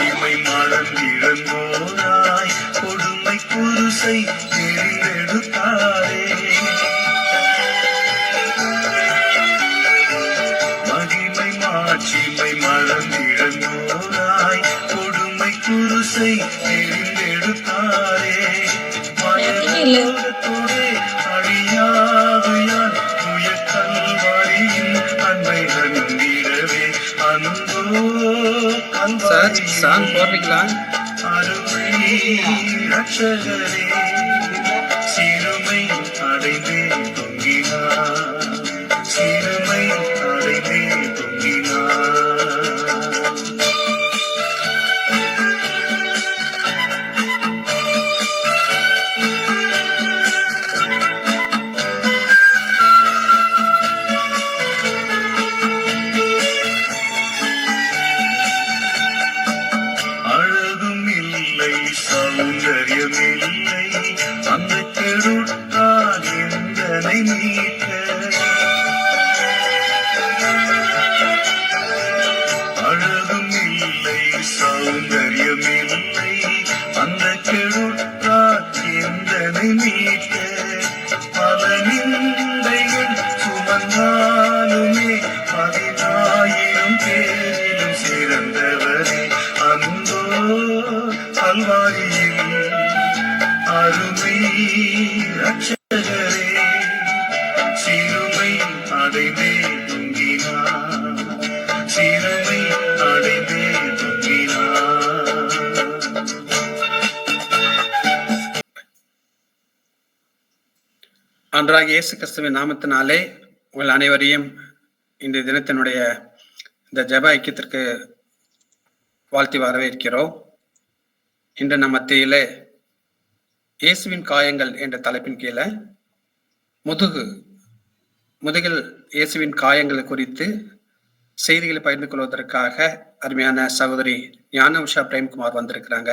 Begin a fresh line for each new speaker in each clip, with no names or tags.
மாட்சிமை மறந்திழந்தோராய் கொடுமை குருசை தெரிந்தெடுத்தாரே. மகிமை மாட்சிமை மறந்திழந்தோராய் கொடுமை குருசை தெரிந்தெடுத்தாரே. மயலோகத்தோடே அழியாது யான் துய கல்வாரியின் அன்பை நன்றிடவே அன்போ கல்வாரியின் அருமை ரட்சகரே. சிறுமை அடைந்தே தொங்கினார், சிறுமை அடைந்தே தொங்கினார். சௌந்தரியமில்லை அந்த கெடுத்தால் எந்தனை மீட்க. அழகும் இல்லை சௌந்தரியமில்லை அந்த கெடுத்தால் எந்தனை மீட்க. பல நிந்தைகள் சுமந்தாலுமே 10,000 பேரிலும் சிறந்தவரே அந்தோ கல்வாரியில் அருமை ரட்சகரே. சிறுமை அடைந்தே தொங்கினார், சிறுமை அடைந்தே தொங்கினார்.
அன்றாக இயேசு கிறிஸ்துவின் நாமத்தினாலே உங்கள் அனைவரையும் இந்த தினத்தினுடைய இந்த ஜெப ஐக்கியத்திற்கு வாழ்த்தி வரவேற்கிறோம். இன்று நம் மத்தியிலே இயேசுவின் காயங்கள் என்ற தலைப்பின் கீழே முதுகில் இயேசுவின் காயங்கள் குறித்து செய்திகளை பகிர்ந்து கொள்வதற்காக அருமையான சகோதரி ஞான உஷா பிரேம்குமார் வந்திருக்கிறாங்க.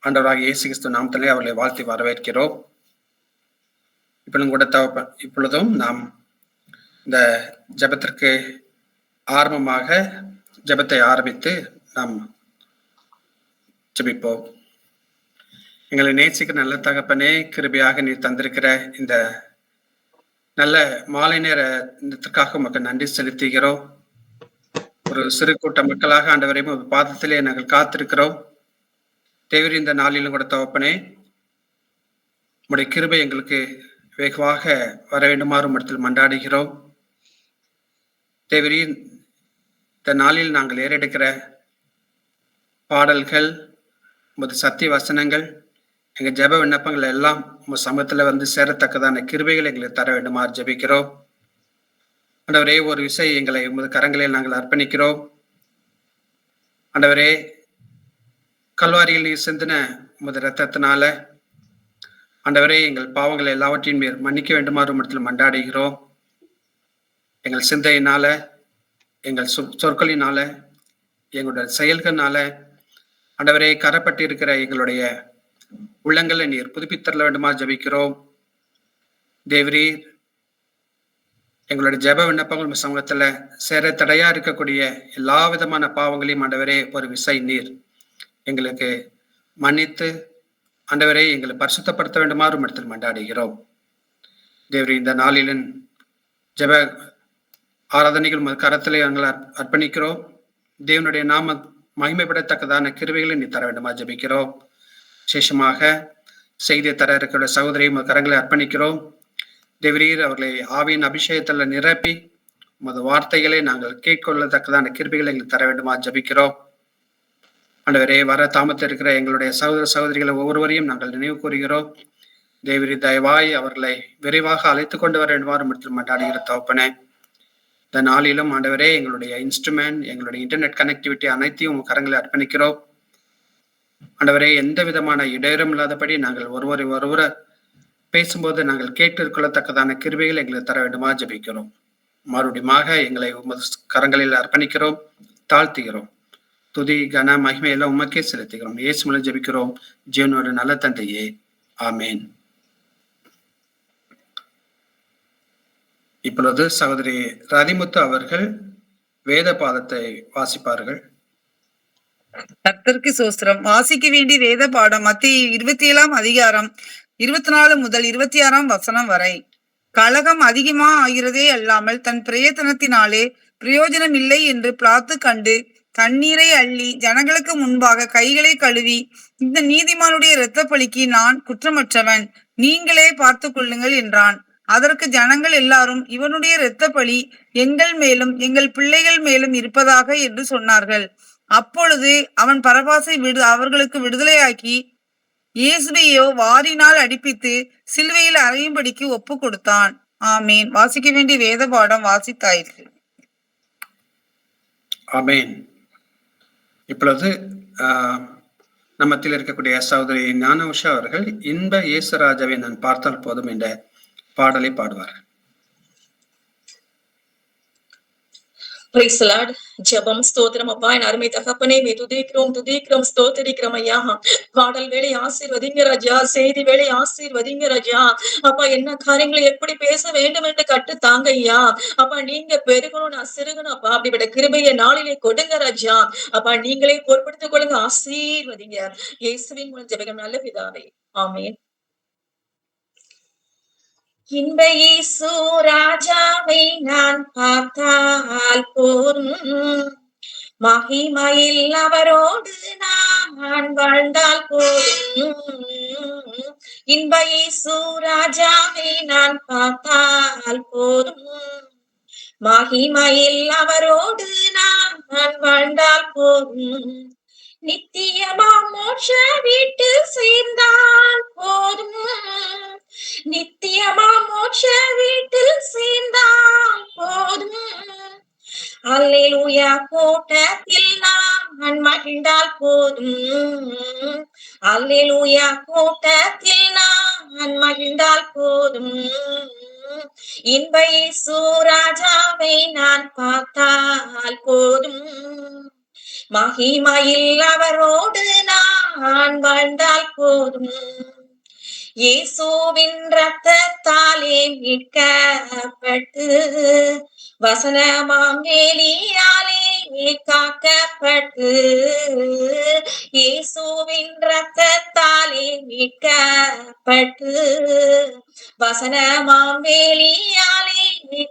ஆண்டவராக இயேசு கிறிஸ்து நாமத்திலே அவர்களை வாழ்த்தி வரவேற்கிறோம். இப்பொழுதும் நாம் இந்த ஜெபத்திற்கு ஆரம்பமாக ஜெபத்தை ஆரம்பித்து நாம் ஜெபிப்போம். எங்களை நேசிக்கிற நல்ல தகப்பனே, கிருபையாக நீர் தந்திருக்கிற இந்த நல்ல மாலை நேரத்திற்காக உமக்கு நன்றி செலுத்துகிறோம். ஒரு சிறு கூட்ட மக்களாக ஆண்டவரையும் ஒரு பாதத்திலே நாங்கள் காத்திருக்கிறோம். தேவரீர் இந்த நாளிலும் கூட தகப்பனே, உம்முடைய கிருபை எங்களுக்கு வெகுவாக வர வேண்டுமாறு இடத்தில் மன்றாடுகிறோம். தேவரீர் இந்த நாளில் நாங்கள் ஏறெடுக்கிற பாடல்கள், உமது சத்திய வசனங்கள், எங்கள் ஜெப விண்ணப்பங்கள் எல்லாம் உங்கள் சமூகத்தில் வந்து சேரத்தக்கதான கிருபைகள் எங்களுக்கு தர வேண்டுமாறு ஜெபிக்கிறோம். ஆண்டவரே, ஒரு விசை எங்களை உமது கரங்களில் நாங்கள் அர்ப்பணிக்கிறோம். ஆண்டவரே, கல்வாரியில் நீர் சிந்தின உமது இரத்தத்தினால ஆண்டவரே எங்கள் பாவங்கள் எல்லாவற்றையும் நீர் மன்னிக்க வேண்டுமாறு இடத்தில் மன்றாடுகிறோம். எங்கள் சிந்தையினால, எங்கள் சொற்களினால, எங்களுடைய செயல்கள்னால ஆண்டவரே கரப்பட்டு இருக்கிற எங்களுடைய உள்ளங்களை நீர் புதுப்பித்தர வேண்டுமா ஜெபிக்கிறோம். தேவரீர், எங்களுடைய ஜெப விண்ணப்பங்கள் சமூகத்துல சேர தடையா இருக்கக்கூடிய எல்லா விதமான பாவங்களையும் ஆண்டவரே ஒரு விசை நீர் எங்களுக்கு மன்னித்து ஆண்டவரே எங்களை பரிசுத்தப்படுத்த வேண்டுமாறு இடத்தில் மன்றாடுகிறோம். தேவரீர், இந்த நாளிலும் ஜெப ஆராதனைகள் கரத்திலே நாங்கள் அர்ப்பணிக்கிறோம். தேவனுடைய நாம மகிமைப்படத்தக்கதான கிருபைகளை நீ தர வேண்டுமா ஜெபிக்கிறோம். விசேஷமாக செய்தியை தர இருக்கிற சகோதரி கரங்களை அர்ப்பணிக்கிறோம். தேவரீர், அவர்களை ஆவியின் அபிஷேகத்தில் நிரப்பி உமது வார்த்தைகளை நாங்கள் கேட்கொள்ளத்தக்கதான கிருபைகளை எங்களுக்கு தர வேண்டுமா ஜெபிக்கிறோம். ஆண்டவரே, வர தாமத்தில் இருக்கிற எங்களுடைய சகோதர சகோதரிகளை ஒவ்வொருவரையும் நாங்கள் நினைவு கூறுகிறோம். தேவரீர், தயவாய் அவர்களை விரைவாக அழைத்து கொண்டு வர வேண்டுமாறு இடத்தில் மன்றாடுகிற தகப்பனே, இந்த நாளிலும் ஆண்டவரே எங்களுடைய இன்ஸ்ட்ருமெண்ட், எங்களுடைய இன்டர்நெட் கனெக்டிவிட்டி அனைத்தையும் கரங்களை அர்ப்பணிக்கிறோம். ஆண்டவரே, எந்த விதமான இடையூறும் இல்லாதபடி நாங்கள் ஒருவரை பேசும்போது நாங்கள் கேட்டுக்கொள்ளத்தக்கதான கிருபைகள் எங்களுக்கு தர வேண்டுமா ஜெபிக்கிறோம். மறுபடியுமாக எங்களை உமது கரங்களில் அர்ப்பணிக்கிறோம், தாழ்த்துகிறோம். துதி கன மகிமையெல்லாம் உமக்கே செலுத்துகிறோம். இயேசு மூலம் ஜெபிக்கிறோம் ஜீவனோட நல்ல தந்தையே, ஆமேன். இப்பொழுது சகோதரி ரதிமுத்து அவர்கள் வேத பாதத்தை வாசிப்பார்கள்.
கர்த்தருக்கு சோஸ்திரம். வாசிக்க வேண்டிய வேத பாடம் மத்திய 27ஆம் அதிகாரம் 24 முதல் 26ஆம் வசனம் வரை. கலகம் அதிகமா ஆகிறதே அல்லாமல் தன் பிரயத்தனத்தினாலே பிரயோஜனம் இல்லை என்று பிளாத்து கண்டு தண்ணீரை அள்ளி ஜனங்களுக்கு முன்பாக கைகளை கழுவி, இந்த நீதிமானுடைய இரத்த பலிக்கு நான் குற்றமற்றவன், நீங்களே பார்த்து கொள்ளுங்கள் என்றான். அதற்கு ஜனங்கள் எல்லாரும், இவனுடைய இரத்த பலி எங்கள் மேலும் எங்கள் பிள்ளைகள் மேலும் இருப்பதாக என்று சொன்னார்கள். அப்பொழுது அவன் பரபாசை அவர்களுக்கு விடுதலையாக்கி, இயேசுவையோ வாரினால் அடிப்பித்து சிலுவையில் அறையும்படிக்கு ஒப்பு கொடுத்தான். ஆமீன். வாசிக்க வேண்டிய வேத பாடம் வாசித்தாயிற்று.
ஆமேன். இப்பொழுது நம்மத்தில் இருக்கக்கூடிய சகோதரி ஞான உஷா அவர்கள் இன்ப இயேசுராஜாவை நான் பார்த்தால் போதும் என்ற பாடலை பாடுவார்கள்.
Praise the Lord. ஜெபம். ஸ்தோத்திரம் அப்பா, என் அருமை தகப்பனே, துதிக்கிறோம் ஸ்தோத்திரிக்கிறோம் ஐயா. பாடல் வேலை ஆசீர்வதிங்க ராஜா, செய்தி வேலை ஆசீர்வதிங்க ராஜா. அப்பா, என்ன காரியங்களை எப்படி பேச வேண்டும் என்று கட்டு தாங்க ஐயா. அப்பா, நீங்க பெருகணும், நான் சிறுகணும் அப்பா. அப்படிப்பட்ட கிருபையை நாளிலே கொடுங்க ராஜா. அப்பா, நீங்களே பொறுப்படுத்திக் கொள்ளுங்க, ஆசீர்வதிங்க. இயேசுவின் மூலம் ஜெபம் நல்ல பிதாவே, ஆமென். இன்ப இயேசு ராஜாவை நான் பார்த்தால் போதும், மகிமையில் அவரோடு நான் வாழ்ந்தால் போதும். இன்ப இயேசு ராஜாவை நான் பார்த்தால் போதும், மகிமையில் அவரோடு நான் வாழ்ந்தால் போதும். நித்தியமா மோட்ச வீட்டு சேர்ந்தால் போதும், நித்தியமா மோட்ச வீட்டில் சேர்ந்தால் போதும். அல்லேலூயா கூட்டத்தில் நான் மகிழ்ந்தால் போதும், அல்லேலூயா கூட்டத்தில் நான் மகிழ்ந்தால் போதும். இன்ப இயேசு ராஜாவை நான் பார்த்தால் போதும், மகிமையில் அவரோடு நான் வாழ்ந்தால் போதும். இயேசுவின் இரத்தத்தாலே மீட்கப்பட்டு, வசனமாம் வேலியாலே காக்கப்பட்டு, இயேசுவின் இரத்தத்தாலே மீட்கப்பட்டு, வசனமாம் வேலியாலே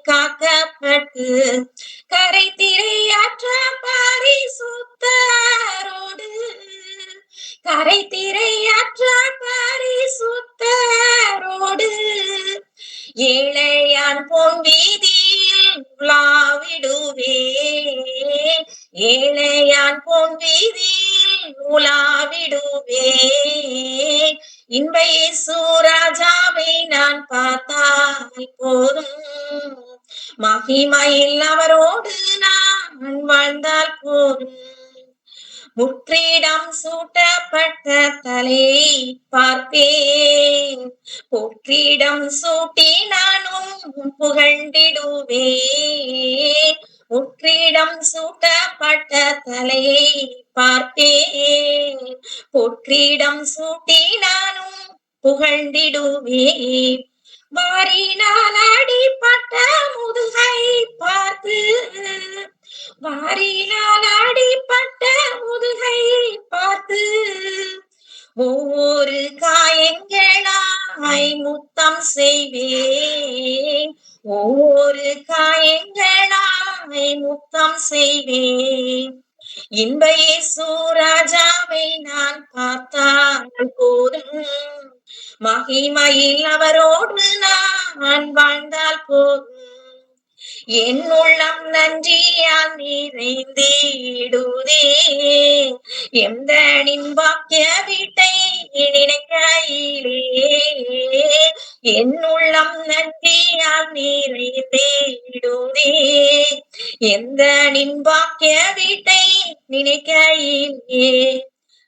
காக்கப்பட்டு, கரை திரையாற்ற பரிசுத்தரோடு, கரை திரையாற்ற பரிசுத்தரோடு, ஏழையான் பொன் வீதியில் உலாவிடுவே, ஏழையான் பொன் வீதியில் உலாவிடுவே. இன்ப இயேசு ராஜாவை நான் பார்த்தால் போதும், மகிமையில் அவரோடு நான் வாழ்ந்தால் போதும். முற்றிடம் சூட்டப்பட்ட தலையை பார்ப்பேன், பொற்றிடம் சூட்டி நானும் புகழ்ந்திடுவேன். முற்றிடம் சூட்டப்பட்ட தலையை பார்ப்பேன், பொற்றிடம் சூட்டி நானும் புகழ்ந்திடுவேன். வாரினால் அடிப்பட்ட முதுகை பார்த்து, வாரினால் அடிப்பட்ட முதுகை பார்த்து, ஒவ்வொரு காயங்களாய் முத்தம் செய்வேன், ஒவ்வொரு காயங்களாய் முத்தம் செய்வேன். இன்ப இயேசு ராஜாவை நான் பார்த்தால் போதும், மகிமையில் அவரோடு நான் வாழ்ந்தால் போதும். என் உள்ளம் நன்றியால் நிறைந்திடுதே, எந்தனின் பாக்கிய வீட்டை நினைக்கையிலே, என் உள்ளம் நன்றியால் நிறைந்திடுதே, எந்தனின் பாக்கிய வீட்டை நினைக்கையிலே.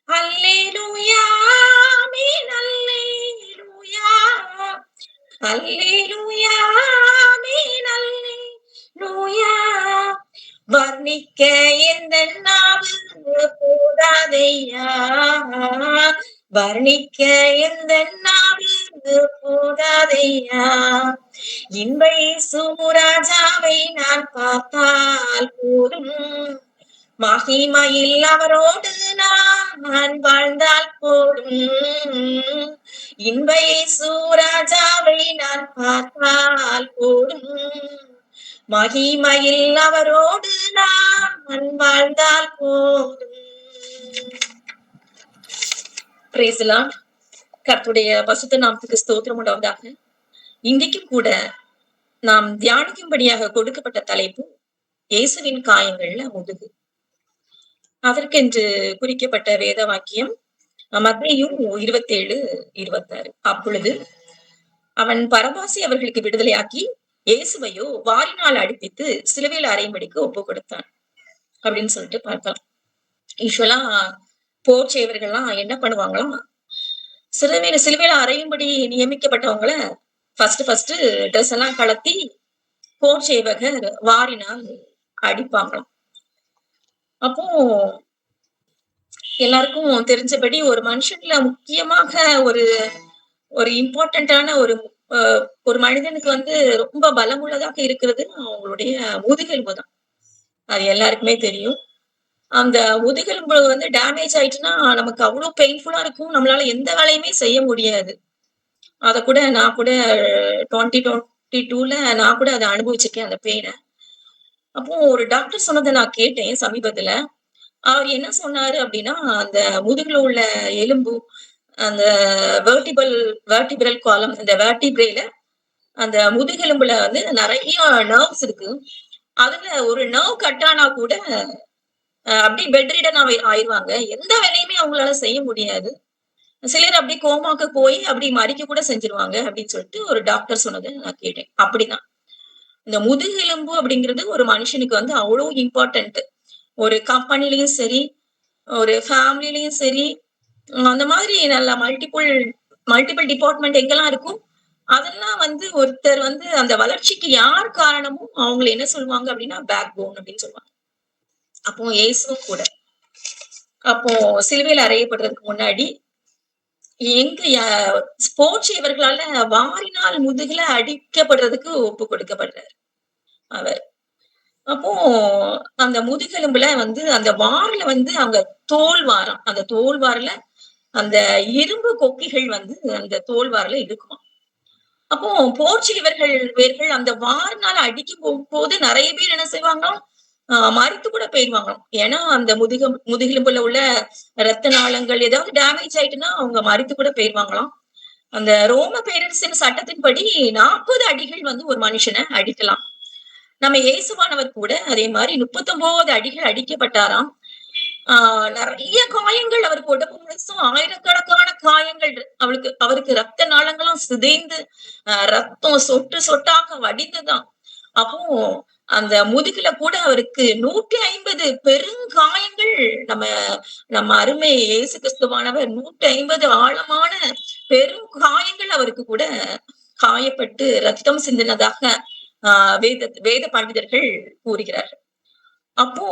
அல்லேலூயா ஆமென், அல்லேலூயா, அல்லேலூயா ஆமென், அல்லேலூயா. வர்ணிக்க எந்த நாவு போதாதையா, வர்ணிக்க எந்த நாவு போதாதையா. இன்ப இயேசு ராஜாவை நான் பார்த்தால் போதும், மகிமையில் அவரோடு நான் வாழ்ந்தால் போதும், இன்ப இயேசு ராஜாவை நான் பார்த்தால் போதும், மகிமையில் அவரோடு நான் வாழ்ந்தால் போதும். Praise the Lord. கர்த்தருடைய பரிசுத்த நாமத்துக்கு ஸ்தோத்திரம் உண்டாவதாக. இன்றைக்கும் கூட நாம் தியானிக்கும்படியாக கொடுக்கப்பட்ட தலைப்பு இயேசுவின் காயங்கள்ல முதுகு. அதற்கென்று குறிக்கப்பட்ட வேத வாக்கியம் மத்தேயு 27:26. அப்பொழுது அவன் பரபாசி அவர்களுக்கு விடுதலையாக்கி இயேசுவையோ வாரினால் அடிப்பித்து சிலுவையில் அறையும்படிக்கு ஒப்பு கொடுத்தான் அப்படின்னு சொல்லிட்டு பார்க்கலாம். யூஸ்வலா போர் செய்வர்கள்லாம் என்ன பண்ணுவாங்களாம், சிலுவையில அறையும்படி நியமிக்கப்பட்டவங்கள ஃபர்ஸ்ட் ட்ரெஸ் எல்லாம் கலத்தி போர் செய்வகர் வாரினால் அடிப்பாங்களாம். அப்போ எல்லாருக்கும் தெரிஞ்சபடி ஒரு மனுஷன்ல முக்கியமாக ஒரு ஒரு இம்பார்ட்டன்டான ஒரு மனிதனுக்கு வந்து ரொம்ப பலமுள்ளதாக இருக்கிறது அவங்களுடைய முதுகெலும்பு தான். அது எல்லாருக்குமே தெரியும். அந்த முதுகெலும்பு வந்து டேமேஜ் ஆயிட்டுன்னா நமக்கு அவ்வளவு பெயின்ஃபுல்லா இருக்கும். நம்மளால எந்த வேலையுமே செய்ய முடியாது. அத கூட நான் கூட 2022ல நான் கூட அதை அனுபவிச்சிருக்கேன் அந்த பெயினை. அப்போ ஒரு டாக்டர் சொன்னதை நான் கேட்டேன் சமீபத்துல. அவர் என்ன சொன்னாரு அப்படின்னா, அந்த முதுகுல உள்ள எலும்பு, அந்த வெர்டிபிரல் காலம், அந்த வெர்டிபிரேல அந்த முதுகெலும்புல வந்து நிறைய நர்வ்ஸ் இருக்கு. அதுல ஒரு நர்வ் கட் ஆனா கூட அப்படியே பெட் ரிடன் ஆயிடுவாங்க. எந்த வேலையுமே அவங்களால செய்ய முடியாது. சிலர் அப்படி கோமாக்கு போய் அப்படி மறிக்க கூட செஞ்சிருவாங்க அப்படின்னு சொல்லிட்டு ஒரு டாக்டர் சொன்னதை நான் கேட்டேன். அப்படிதான் இந்த முதுகெலும்பு அப்படிங்கிறது ஒரு மனுஷனுக்கு வந்து அவ்வளவு இம்பார்ட்டன்ட். ஒரு கம்பெனிலயும் சரி, ஒரு ஃபேமிலிலயும் சரி, அந்த மாதிரி நல்ல மல்டிபிள் டிபார்ட்மெண்ட் எங்கெல்லாம் இருக்கும், அதெல்லாம் வந்து ஒருத்தர் வந்து அந்த வளர்ச்சிக்கு யார் காரணமும் அவங்களை என்ன சொல்லுவாங்க அப்படின்னா பேக் போன் அப்படின்னு சொல்லுவாங்க. அப்போ இயேசுவும் கூட அப்போ சிலுவையில் அறையப்படுறதுக்கு முன்னாடி எங்க ஸ்போர்ட்ஸ் இவர்களால வாரினால் முதுகுல அடிக்கப்படுறதுக்கு ஒப்பு கொடுக்கப்படுறாரு அவர். அப்போ அந்த முதுகெலும்புல வந்து அந்த வார்ல வந்து அவங்க தோல் வாரம், அந்த தோல் வாரில அந்த இரும்பு கொக்கிகள் வந்து அந்த தோல் வாரில இருக்குமா. அப்போ போர்ச்சுகீவர்கள் அந்த வாரினால அடிக்கும் போது நிறைய பேர் என்ன செய்வாங்க, மறித்து கூட போயிடுவாங்களாம். ஏன்னா அந்த முதுகெலும்புல உள்ள ரத்த நாளங்கள் ஏதாவது டேமேஜ் ஆயிட்டுன்னா அவங்க மறித்து கூட போயிடுவாங்களாம். அந்த ரோம பேரரசின் சட்டத்தின்படி 40 அடிகள் வந்து ஒரு மனுஷனை அடிக்கலாம். நம்ம இயேசுவானவர் கூட அதே மாதிரி 39 அடிகள் அடிக்கப்பட்டாராம். நிறைய காயங்கள் அவருக்கு உடம்பு முழுசும் ஆயிரக்கணக்கான காயங்கள். அவருக்கு ரத்த நாளங்களும் சிதைந்து ரத்தம் சொட்டு சொட்டாக வடிந்துதான். அப்போ அந்த முதுகுல கூட அவருக்கு 150 பெருங்காயங்கள். நம்ம அருமை இயேசு கிறிஸ்துவானவர் 150 ஆழமான பெரும் காயங்கள் அவருக்கு கூட காயப்பட்டு ரத்தம் சிந்தினதாக வேத பண்டிதர்கள் கூறுகிறார்கள். அப்போ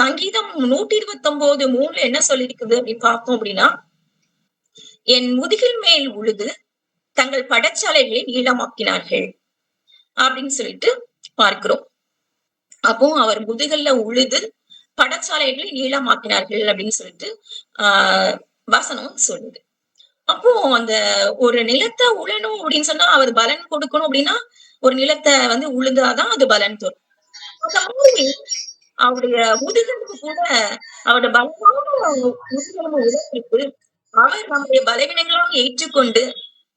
சங்கீதம் 129:3 என்ன சொல்லியிருக்குது அப்படின்னு பார்த்தோம் அப்படின்னா, என் முதுகில் மேல் உழுது தங்கள் படச்சாலைகளை நீளமாக்கினார்கள் அப்படின்னு சொல்லிட்டு பார்க்கிறோம். அப்போ அவர் முதுகல்ல உழுது படச்சாலைகளை நீளமாக்கினார்கள் அப்படின்னு சொல்லிட்டு வசனம் சொல்லுது. அப்போ அந்த ஒரு நிலத்தை உழணும் அப்படின்னு சொன்னா அவர் பலன் கொடுக்கணும் அப்படின்னா ஒரு நிலத்தை வந்து உழுந்தாதான் அது பலன் தரும். அந்த மாதிரி அவருடைய முதுகெலும்பு கூட அவருடைய பலமான முதுகெலும்பு உழைப்பிற்கு அவர் நம்முடைய பலவீனங்களாக ஏற்றுக்கொண்டு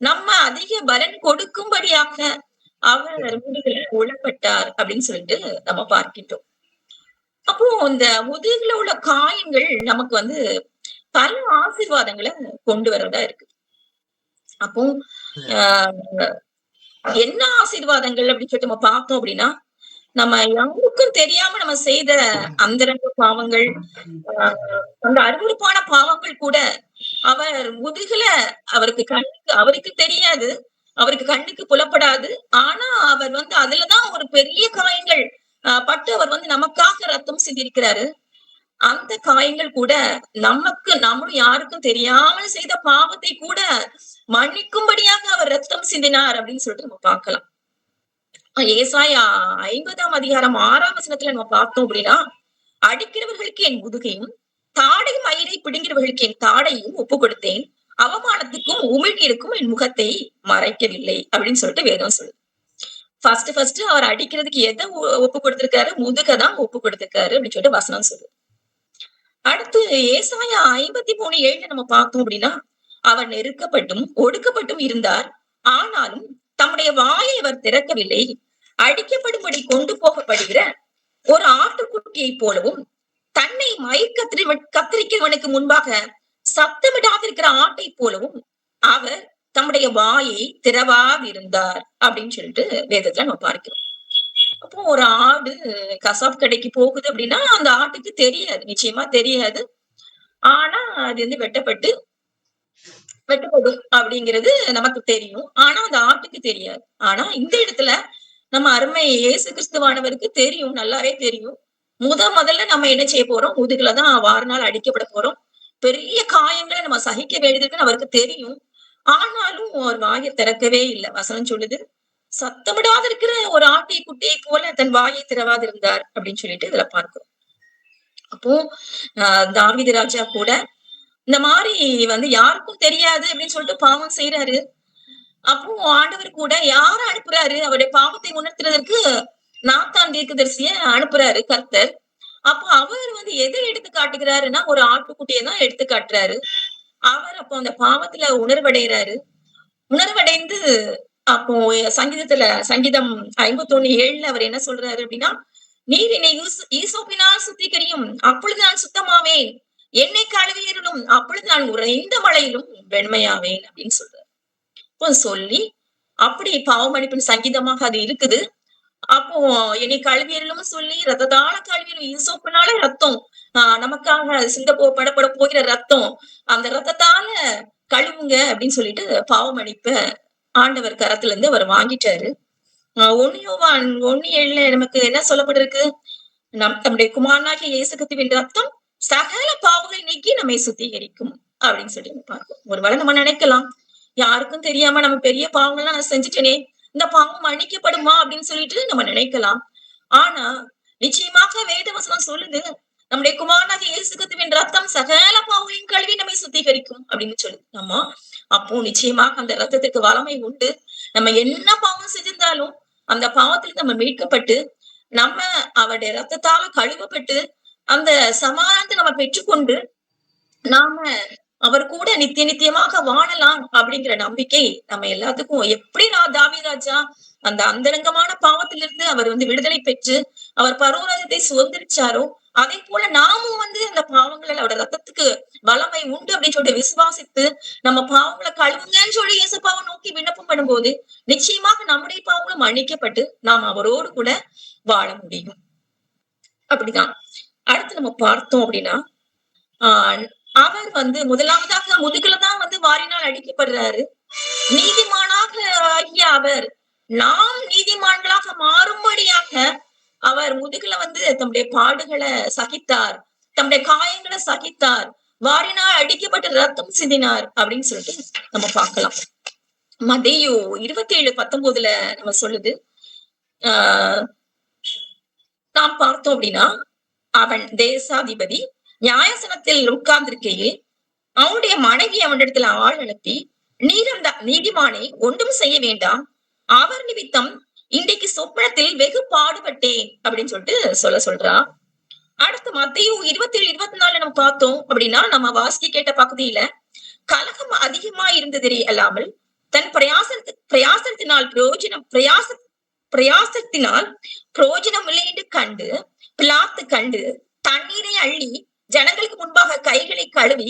நம்ம அதிக பலன் கொடுக்கும்படியாக அவர் முதுகில் உழப்பட்டார் அப்படின்னு சொல்லிட்டு நம்ம பார்க்கின்றோம். அப்போ இந்த முதுகுல உள்ள காயங்கள் நமக்கு வந்து பல ஆசீர்வாதங்களை கொண்டு வரதா இருக்கு. அப்போ என்ன ஆசீர்வாதங்கள் அப்படின்னு சொல்லிட்டு நம்ம பார்த்தோம் அப்படின்னா, நம்ம யாருக்கும் தெரியாம நம்ம செய்த அந்தரங்க பாவங்கள், அந்த அருவருப்பான பாவங்கள் கூட அவர் முதுகுல அவருக்கு தெரியாது, அவருக்கு கண்ணுக்கு புலப்படாது. ஆனா அவர் வந்து அதுலதான் ஒரு பெரிய காயங்கள் பட்டு அவர் வந்து நமக்காக ரத்தம் சிந்திருக்கிறாரு. அந்த காயங்கள் கூட நம்மளும் யாருக்கும் தெரியாமல் செய்த பாவத்தை கூட மன்னிக்கும்படியாக அவர் ரத்தம் சிந்தினார் அப்படின்னு சொல்லிட்டு நம்ம பார்க்கலாம். ஏசாயா 50ஆம் அதிகாரம் 6ஆம் வசனத்துல நம்ம பார்த்தோம் அப்படின்னா, அடிக்கிறவர்களுக்கு என் முதுகையும் தாடை மயிரை பிடுங்கிறவர்களுக்கு என் தாடையும் ஒப்பு கொடுத்தேன், அவமானத்துக்கும் உமிழ்நீருக்கும் என் முகத்தை மறைக்கவில்லை அப்படின்னு சொல்லிட்டு வேதம் சொல்லுது. ஃபர்ஸ்ட் அவர் அடிக்கிறதுக்கு எதை ஒப்பு கொடுத்திருக்காரு? முதுகதான் ஒப்பு கொடுத்திருக்காரு அப்படின்னு சொல்லிட்டு வசனம் சொல்லுது. அடுத்து ஏசாயா 53:7 நம்ம பார்த்தோம் அப்படின்னா, அவர் நெருக்கப்பட்டும் ஒடுக்கப்பட்டும் இருந்தார், ஆனாலும் தம்முடைய வாயை அவர் திறக்கவில்லை. அடிக்கப்படும்படி கொண்டு போகப்படுகிற ஒரு ஆட்டுக்குட்டியை போலவும், தன்னை கத்தரிக்கிறவனுக்கு முன்பாக சத்தமிடாதிருக்கிற ஆட்டை போலவும் அவர் தம்முடைய வாயை திறவாதிருந்தார் அப்படின்னு சொல்லிட்டு வேதத்துல நம்ம பார்க்கிறோம். அப்போ ஒரு ஆடு கசாப் கடைக்கு போகுது அப்படின்னா அந்த ஆட்டுக்கு தெரியாது, நிச்சயமா தெரியாது. ஆனா அது வந்து வெட்டப்படும் அப்படிங்கிறது நமக்கு தெரியும். ஆனா அந்த ஆட்டுக்கு தெரியாது. ஆனா இந்த இடத்துல நம்ம அருமை இயேசு கிறிஸ்துவானவருக்கு தெரியும், நல்லாவே தெரியும். முதல்ல நம்ம என்ன செய்ய போறோம்? முதுகுலதான் வாரினால் அடிக்கப்பட போறோம். பெரிய காயங்களை நம்ம சகிக்க வேண்டியதுன்னு அவருக்கு தெரியும். ஆனாலும் அவர் வாயை திறக்கவே இல்லை. வசனம் சொல்லுது, சத்தமிடாத இருக்கிற ஒரு ஆட்டை குட்டியை போல தன் வாயை திறவாதிருந்தார் அப்படின்னு சொல்லிட்டு இதுல பார்க்கிறோம். அப்போ தாவீது ராஜா கூட இந்த மாதிரி வந்து யாருக்கும் தெரியாது அப்படின்னு சொல்லிட்டு பாவம் செய்யறாரு. அப்போ ஆண்டவர் கூட யார அனுப்புறாரு? அவருடைய பாவத்தை உணர்த்துறதற்கு நாத்தான் தீர்க்கதரிசிய அனுப்புறாரு கர்த்தர். அப்போ அவர் வந்து எதை எடுத்து காட்டுகிறாருன்னா ஒரு ஆட்டுக்குட்டியை தான் எடுத்து காட்டுறாரு. அவர் அப்போ அந்த பாவத்துல உணர்வடைகிறாரு. உணர்வடைந்து அப்போ சங்கீதம் 51:7 அவர் என்ன சொல்றாரு அப்படின்னா, நீர் என்னை ஈசோப்பினால் சுத்திகரியும், அப்பொழுது நான் சுத்தமாவேன். என்னை கழுவியருளும், அப்பொழுது நான் உறைந்த மழையிலும் வெண்மையாவேன் அப்படின்னு சொல்றாரு. இப்போ சொல்லி அப்படி பாவ மன்னிப்பின் சங்கீதமாக அது இருக்குது. அப்போ என்னை கழுவியலும் சொல்லி ரத்தத்தால கழுவியலும், ஈசோப்பினால ரத்தம் நமக்காக படப்பட போகிற ரத்தம், அந்த ரத்தத்தால கழுவுங்க அப்படின்னு சொல்லிட்டு பாவ மன்னிப்ப ஆண்டவர் கரத்துல இருந்து அவர் வாங்கிட்டாரு. 1 யோவான் 1:7 நமக்கு என்ன சொல்லப்பட்டிருக்கு? நம்முடைய குமாரனாகிய இயேசு கிறிஸ்துவின் ரத்தம் சகல பாவங்களை நீக்கி நம்மை சுத்திகரிக்கும் அப்படின்னு சொல்லி பார்ப்போம். ஒருவேளை நம்ம நினைக்கலாம், யாருக்கும் தெரியாம நம்ம பெரிய பாவங்கள்லாம் நான் செஞ்சுட்டேனே, இந்த பாவம் மன்னிக்கப்படுமா அப்படின்னு சொல்லிட்டு நம்ம நினைக்கலாம். ஆனா நிச்சயமாக வேதவசனம் சொல்லுது, நம்முடைய குமாரனாகிய இயேசு கிறிஸ்துவின் ரத்தம் சகல பாவங்களையும் கழுவி நம்மை சுத்திகரிக்கும் அப்படின்னு சொல்லு. நம்ம அப்போ நிச்சயமாக அந்த ரத்தத்துக்கு வல்லமை உண்டு. நம்ம என்ன பாவம் செஞ்சிருந்தாலும் அந்த பாவத்துல நம்ம மீட்கப்பட்டு நம்ம அவருடைய ரத்தத்தால கழுவப்பட்டு அந்த சமாதானத்தை நம்ம பெற்றுக்கொண்டு நாம அவர் கூட நித்தியமாக வாழலாம் அப்படிங்கிற நம்பிக்கை நம்ம எல்லாத்துக்கும். எப்படி தாவீது ராஜா அந்த அந்தரங்கமான பாவத்திலிருந்து அவர் வந்து விடுதலை பெற்று அவர் பரலோகத்தை சுதந்திரிச்சாரோ, அதே போல நாமும் வந்து அந்த பாவங்களை அவரோட ரத்தத்துக்கு வல்லமை உண்டு அப்படின்னு சொல்லிட்டு விசுவாசித்து நம்ம பாவங்களை கழுவுங்கன்னு சொல்லி இயேசுப்பாவை நோக்கி விண்ணப்பம் பண்ணும்போது நிச்சயமாக நம்முடைய பாவங்களும் மன்னிக்கப்பட்டு நாம் அவரோடு கூட வாழ முடியும். அப்படிதான் அடுத்து நம்ம பார்த்தோம் அப்படின்னா, அவர் வந்து முதலாவதாக முதுகுலதான் வந்து வாரினால் அடிக்கப்படுறாரு. நீதிமானாக ஆகிய அவர் நாம் நீதிமான்களாக மாறும்படியாக அவர் முதுகுல வந்து தம்முடைய பாடுகளை சகித்தார், தம்முடைய காயங்களை சகித்தார், வாரினால் அடிக்கப்பட்டு ரத்தம் சிந்தினார் அப்படின்னு சொல்லிட்டு நம்ம பார்க்கலாம். மத்தேயு 27:19 நம்ம சொல்லுது, நாம் பார்த்தோம் அப்படின்னா, அவன் தேசாதிபதி நியாயசனத்தில் உட்கார்ந்திருக்கையில் அவனுடைய மனைவி அவனிடத்துல ஆள் அனுப்பி, நீர் அந்த நீதிமானை ஒன்றும் செய்ய வேண்டாம், அவர் நிமித்தம் இன்றைக்கு சொப்பனத்தில் வெகு பாடுபட்டேன் அப்படின்னு சொல்லிட்டு சொல்றா. அடுத்து மத்தேயு 27:24 நம்ம பார்த்தோம் அப்படின்னா, நம்ம வாசிக்க கேட்ட பகுதியில கலகம் அதிகமா இருந்ததே அல்லாமல் தன் பிரயாசத்தினால் பிரயோஜனம் இல்லை என்று கண்டு பிலாத்து கண்டு தண்ணீரை அள்ளி ஜனங்களுக்கு முன்பாக கைகளை கழுவி,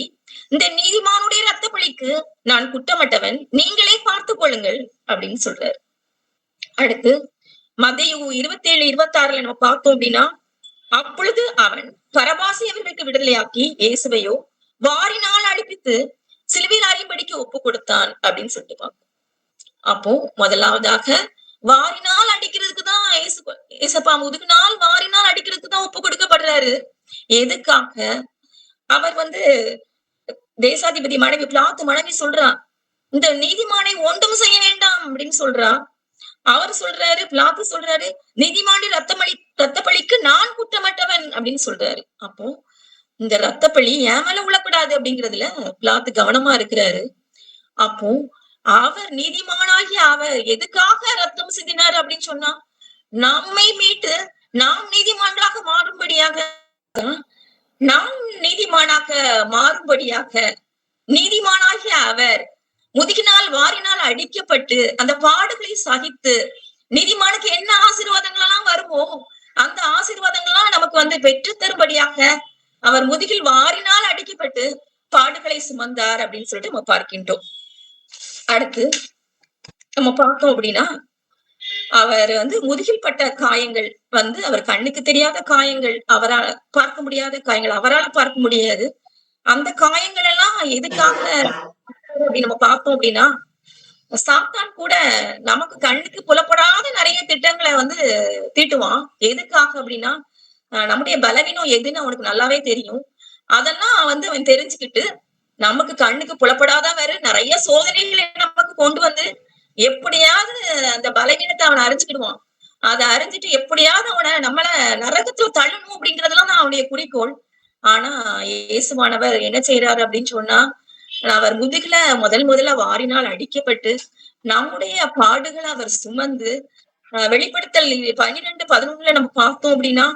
இந்த நீதிமானுடைய ரத்த பழிக்கு நான் குற்றமற்றவன், நீங்களே பார்த்துக் கொள்ளுங்கள் அப்படின்னு சொல்றாரு. அடுத்து மத்தேயு 27:26 நம்ம பார்த்தோம் அப்படின்னா, அப்பொழுது அவன் பரபாசி அவர்களுக்கு விடுதலையாக்கி இயேசுவையோ வாரினால் அடிப்பித்து சிலுவையில் அறியும்படிக்கு ஒப்பு கொடுத்தான் அப்படின்னு சொல்லிட்டு பார்ப்போம். அப்போ முதலாவதாக வாரினால் அடிக்கிறதுக்கு தான் ஏசப்பா முதுகுனால் வாரினால் அடிக்கிறதுக்கு தான் ஒப்பு கொடுக்கப்படுறாரு. எதுக்காக? அவர் வந்து தேசாதிபதி மனைவி பிலாத்து மனைவி சொல்றா, இந்த நீதிமானை ஒன்றும் செய்ய வேண்டாம் அப்படின்னு சொல்றா. அவர் சொல்றாரு, பிலாத்து சொல்றாரு, நீதிமானின் ரத்த பழிக்கு நான் குற்றமற்றவன் அப்படின்னு சொல்றாரு. அப்போ இந்த ரத்த பழி என் மேல விழக்கூடாது அப்படிங்கிறதுல பிலாத்து கவனமா இருக்கிறாரு. அப்போ அவர் நீதிமானாகிய அவர் எதுக்காக ரத்தம் சிந்தினார் அப்படின்னு சொன்னா, நம்மை மீட்டு நாம் நீதிமான்களாக மாறும்படியாக, நாம் நீதிமானாக மாறும்படியாக நீதிமானாகிய அவர் முதுகினால் வாரினால் அடிக்கப்பட்டு அந்த பாடுகளை சகித்து நீதிமானுக்கு என்ன ஆசீர்வாதங்கள் எல்லாம் வருமோ அந்த ஆசீர்வாதங்கள் எல்லாம் நமக்கு வந்து பெற்று தரும்படியாக அவர் முதுகில் வாரினால் அடிக்கப்பட்டு பாடுகளை சுமந்தார் அப்படின்னு சொல்லிட்டு நம்ம பார்க்கின்றோம். அடுத்து நம்ம பார்த்தோம் அப்படின்னா, அவர் வந்து முதுகில் பட்ட காயங்கள் வந்து அவர் கண்ணுக்கு தெரியாத காயங்கள், அவரால் பார்க்க முடியாத காயங்கள், அவரால் பார்க்க முடியாது. அந்த காயங்கள் எல்லாம் எதுக்காக அப்படின்னு நம்ம பார்த்தோம் அப்படின்னா, சாத்தான் கூட நமக்கு கண்ணுக்கு புலப்படாத நிறைய திட்டங்களை வந்து தீட்டுவான். எதுக்காக அப்படின்னா, நம்முடைய பலவீனம் எதுன்னு அவனுக்கு நல்லாவே தெரியும். அதெல்லாம் வந்து அவன் தெரிஞ்சுக்கிட்டு நமக்கு கண்ணுக்கு புலப்படாத வேற நிறைய சோதனைகளை நமக்கு கொண்டு வந்து எப்படியாவது அந்த பலவீனத்தை அவனை அறிஞ்சுக்கிடுவான். அதை அறிஞ்சிட்டு எப்படியாவது அவனை நம்மள நரகத்துல தள்ளணும் அப்படிங்கறதெல்லாம் தான் அவனுடைய குறிக்கோள். ஆனா இயேசுவானவர் என்ன செய்யறாரு அப்படின்னு சொன்னா, அவர் முதுகுல முதல்ல வாரினால் அடிக்கப்பட்டு நம்முடைய பாடுகளை அவர் சுமந்து வெளிப்படுத்தல் 12:11 நம்ம பார்த்தோம் அப்படின்னா,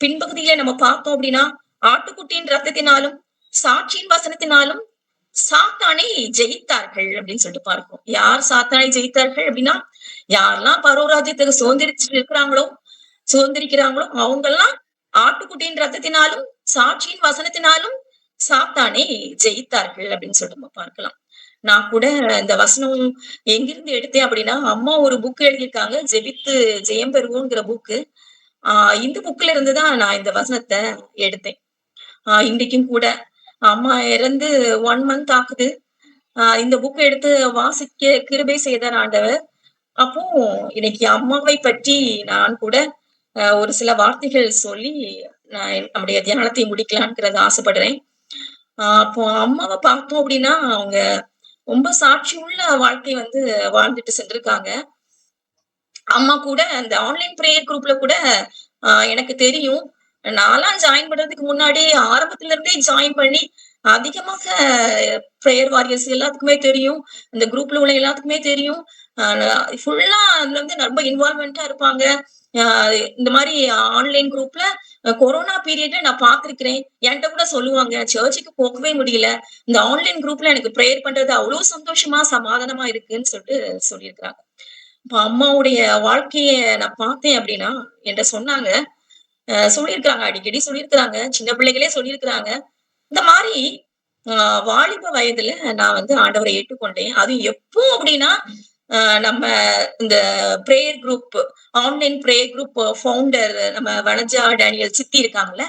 பின்பகுதியில நம்ம பார்த்தோம் அப்படின்னா, ஆட்டுக்குட்டியின் ரத்தத்தினாலும் சாட்சியின் வசனத்தினாலும் சாத்தானை ஜெயித்தார்கள் அப்படின்னு சொல்லிட்டு பார்ப்போம். யார் சாத்தானை ஜெயித்தார்கள் அப்படின்னா, யாரெல்லாம் பரலோகராஜ்யத்துக்கு சுதந்திரிக்கிறாங்களோ அவங்க எல்லாம் ஆட்டுக்குட்டியின் ரத்தத்தினாலும் சாட்சியின் வசனத்தினாலும் சாத்தானை ஜெயித்தார்கள் அப்படின்னு சொல்லிட்டு நம்ம பார்க்கலாம். நான் கூட இந்த வசனம் எங்கிருந்து எடுத்தேன் அப்படின்னா, அம்மா ஒரு புக் எழுதியிருக்காங்க, ஜெபித்து ஜெயம் பெறுவோங்கிற புக்கு. இந்த புக்ல இருந்துதான் நான் இந்த வசனத்தை எடுத்தேன். இன்றைக்கும் கூட அம்மா இறந்து 1 month ஆகுது. இந்த புக் எடுத்து வாசிக்க கிருபை செய்தார் ஆண்டவர். அப்போ இன்னைக்கு அம்மாவை பற்றி நான் கூட ஒரு சில வார்த்தைகள் சொல்லி நான் நம்முடைய தியானத்தை முடிக்கலாம்ங்கிறத ஆசைப்படுறேன். அப்போ அம்மாவை பார்த்தோம் அப்படின்னா, அவங்க ரொம்ப சாட்சி உள்ள வாழ்க்கை வந்து வாழ்ந்துட்டு சென்றிருக்காங்க. அம்மா கூட அந்த ஆன்லைன் பிரேயர் குரூப்ல கூட எனக்கு தெரியும். நான்லாம் ஜாயின் பண்றதுக்கு முன்னாடி ஆரம்பத்துல இருந்தே ஜாயின் பண்ணி அதிகமாக பிரேயர் வாரியர்ஸ் எல்லாத்துக்குமே தெரியும். இந்த குரூப்ல உள்ள எல்லாத்துக்குமே தெரியும். ஃபுல்லா அதுல வந்து ரொம்ப இன்வால்வ்மெண்டா இருப்பாங்க. இந்த மாதிரி ஆன்லைன் குரூப்ல கொரோனா பீரியட்ல நான் பார்த்திருக்கிறேன். என்கிட்ட கூட சொல்லுவாங்க, சர்ச்சுக்கு போகவே முடியல, இந்த ஆன்லைன் குரூப்ல எனக்கு பிரேயர் பண்றது அவ்வளவு சந்தோஷமா சமாதானமா இருக்குன்னு சொல்லிட்டு சொல்லியிருக்கிறாங்க. இப்ப அம்மாவுடைய வாழ்க்கைய நான் பார்த்தேன் அப்படின்னா என்கிட்ட சொன்னாங்க, சொல்லியிருக்கிறாங்க, அடிக்கடி சொல்லியிருக்கிறாங்க, சின்ன பிள்ளைகளே சொல்லியிருக்கிறாங்க. இந்த மாதிரி வாலிப வயதுல நான் வந்து ஆண்டவரை ஏற்றுக்கொண்டேன். அது எப்போ அப்படின்னா, நம்ம இந்த prayer group, online prayer group founder நம்ம வனஜா டேனியல் சித்தி இருக்காங்கல்ல,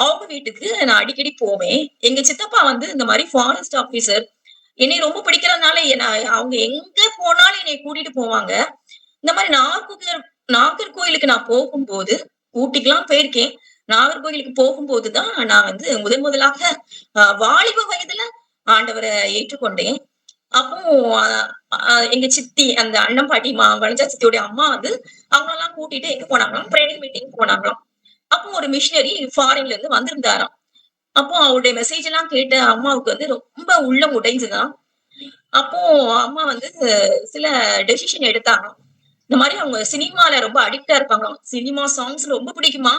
அவங்க வீட்டுக்கு நான் அடிக்கடி போவேன். எங்க சித்தப்பா வந்து இந்த மாதிரி ஃபாரஸ்ட் ஆபீசர். என்னை ரொம்ப பிடிக்கிறதுனால அவங்க எங்க போனாலும் என்னை கூட்டிட்டு போவாங்க. இந்த மாதிரி நாகர்கோயிலுக்கு நான் போகும்போது, ஊட்டிக்கெல்லாம் போயிருக்கேன். நாகர்கோயிலுக்கு போகும்போதுதான் நான் வந்து முதலாக வாலிப வயதுல ஆண்டவரை ஏற்றுக்கொண்டேன். அப்போ எங்க சித்தி, அந்த அண்ணன் பாட்டிமா வனஜா சித்தியோட அம்மா வந்து அவங்க எல்லாம் கூட்டிட்டு எங்க போனாங்களாம், பிரேயர் மீட்டிங் போனாங்களாம். அப்போ ஒரு மிஷினரி ஃபாரின்ல இருந்து வந்திருந்தாராம். அப்போ அவருடைய மெசேஜ் எல்லாம் கேட்ட அம்மாவுக்கு வந்து ரொம்ப உள்ளம் உடைஞ்சுதான். அப்போ அம்மா வந்து சில டெசிஷன் எடுத்தாங்க. இந்த மாதிரி அவங்க சினிமால ரொம்ப அடிக்டா இருப்பாங்களாம். சினிமா சாங்ஸ் ரொம்ப பிடிக்குமா.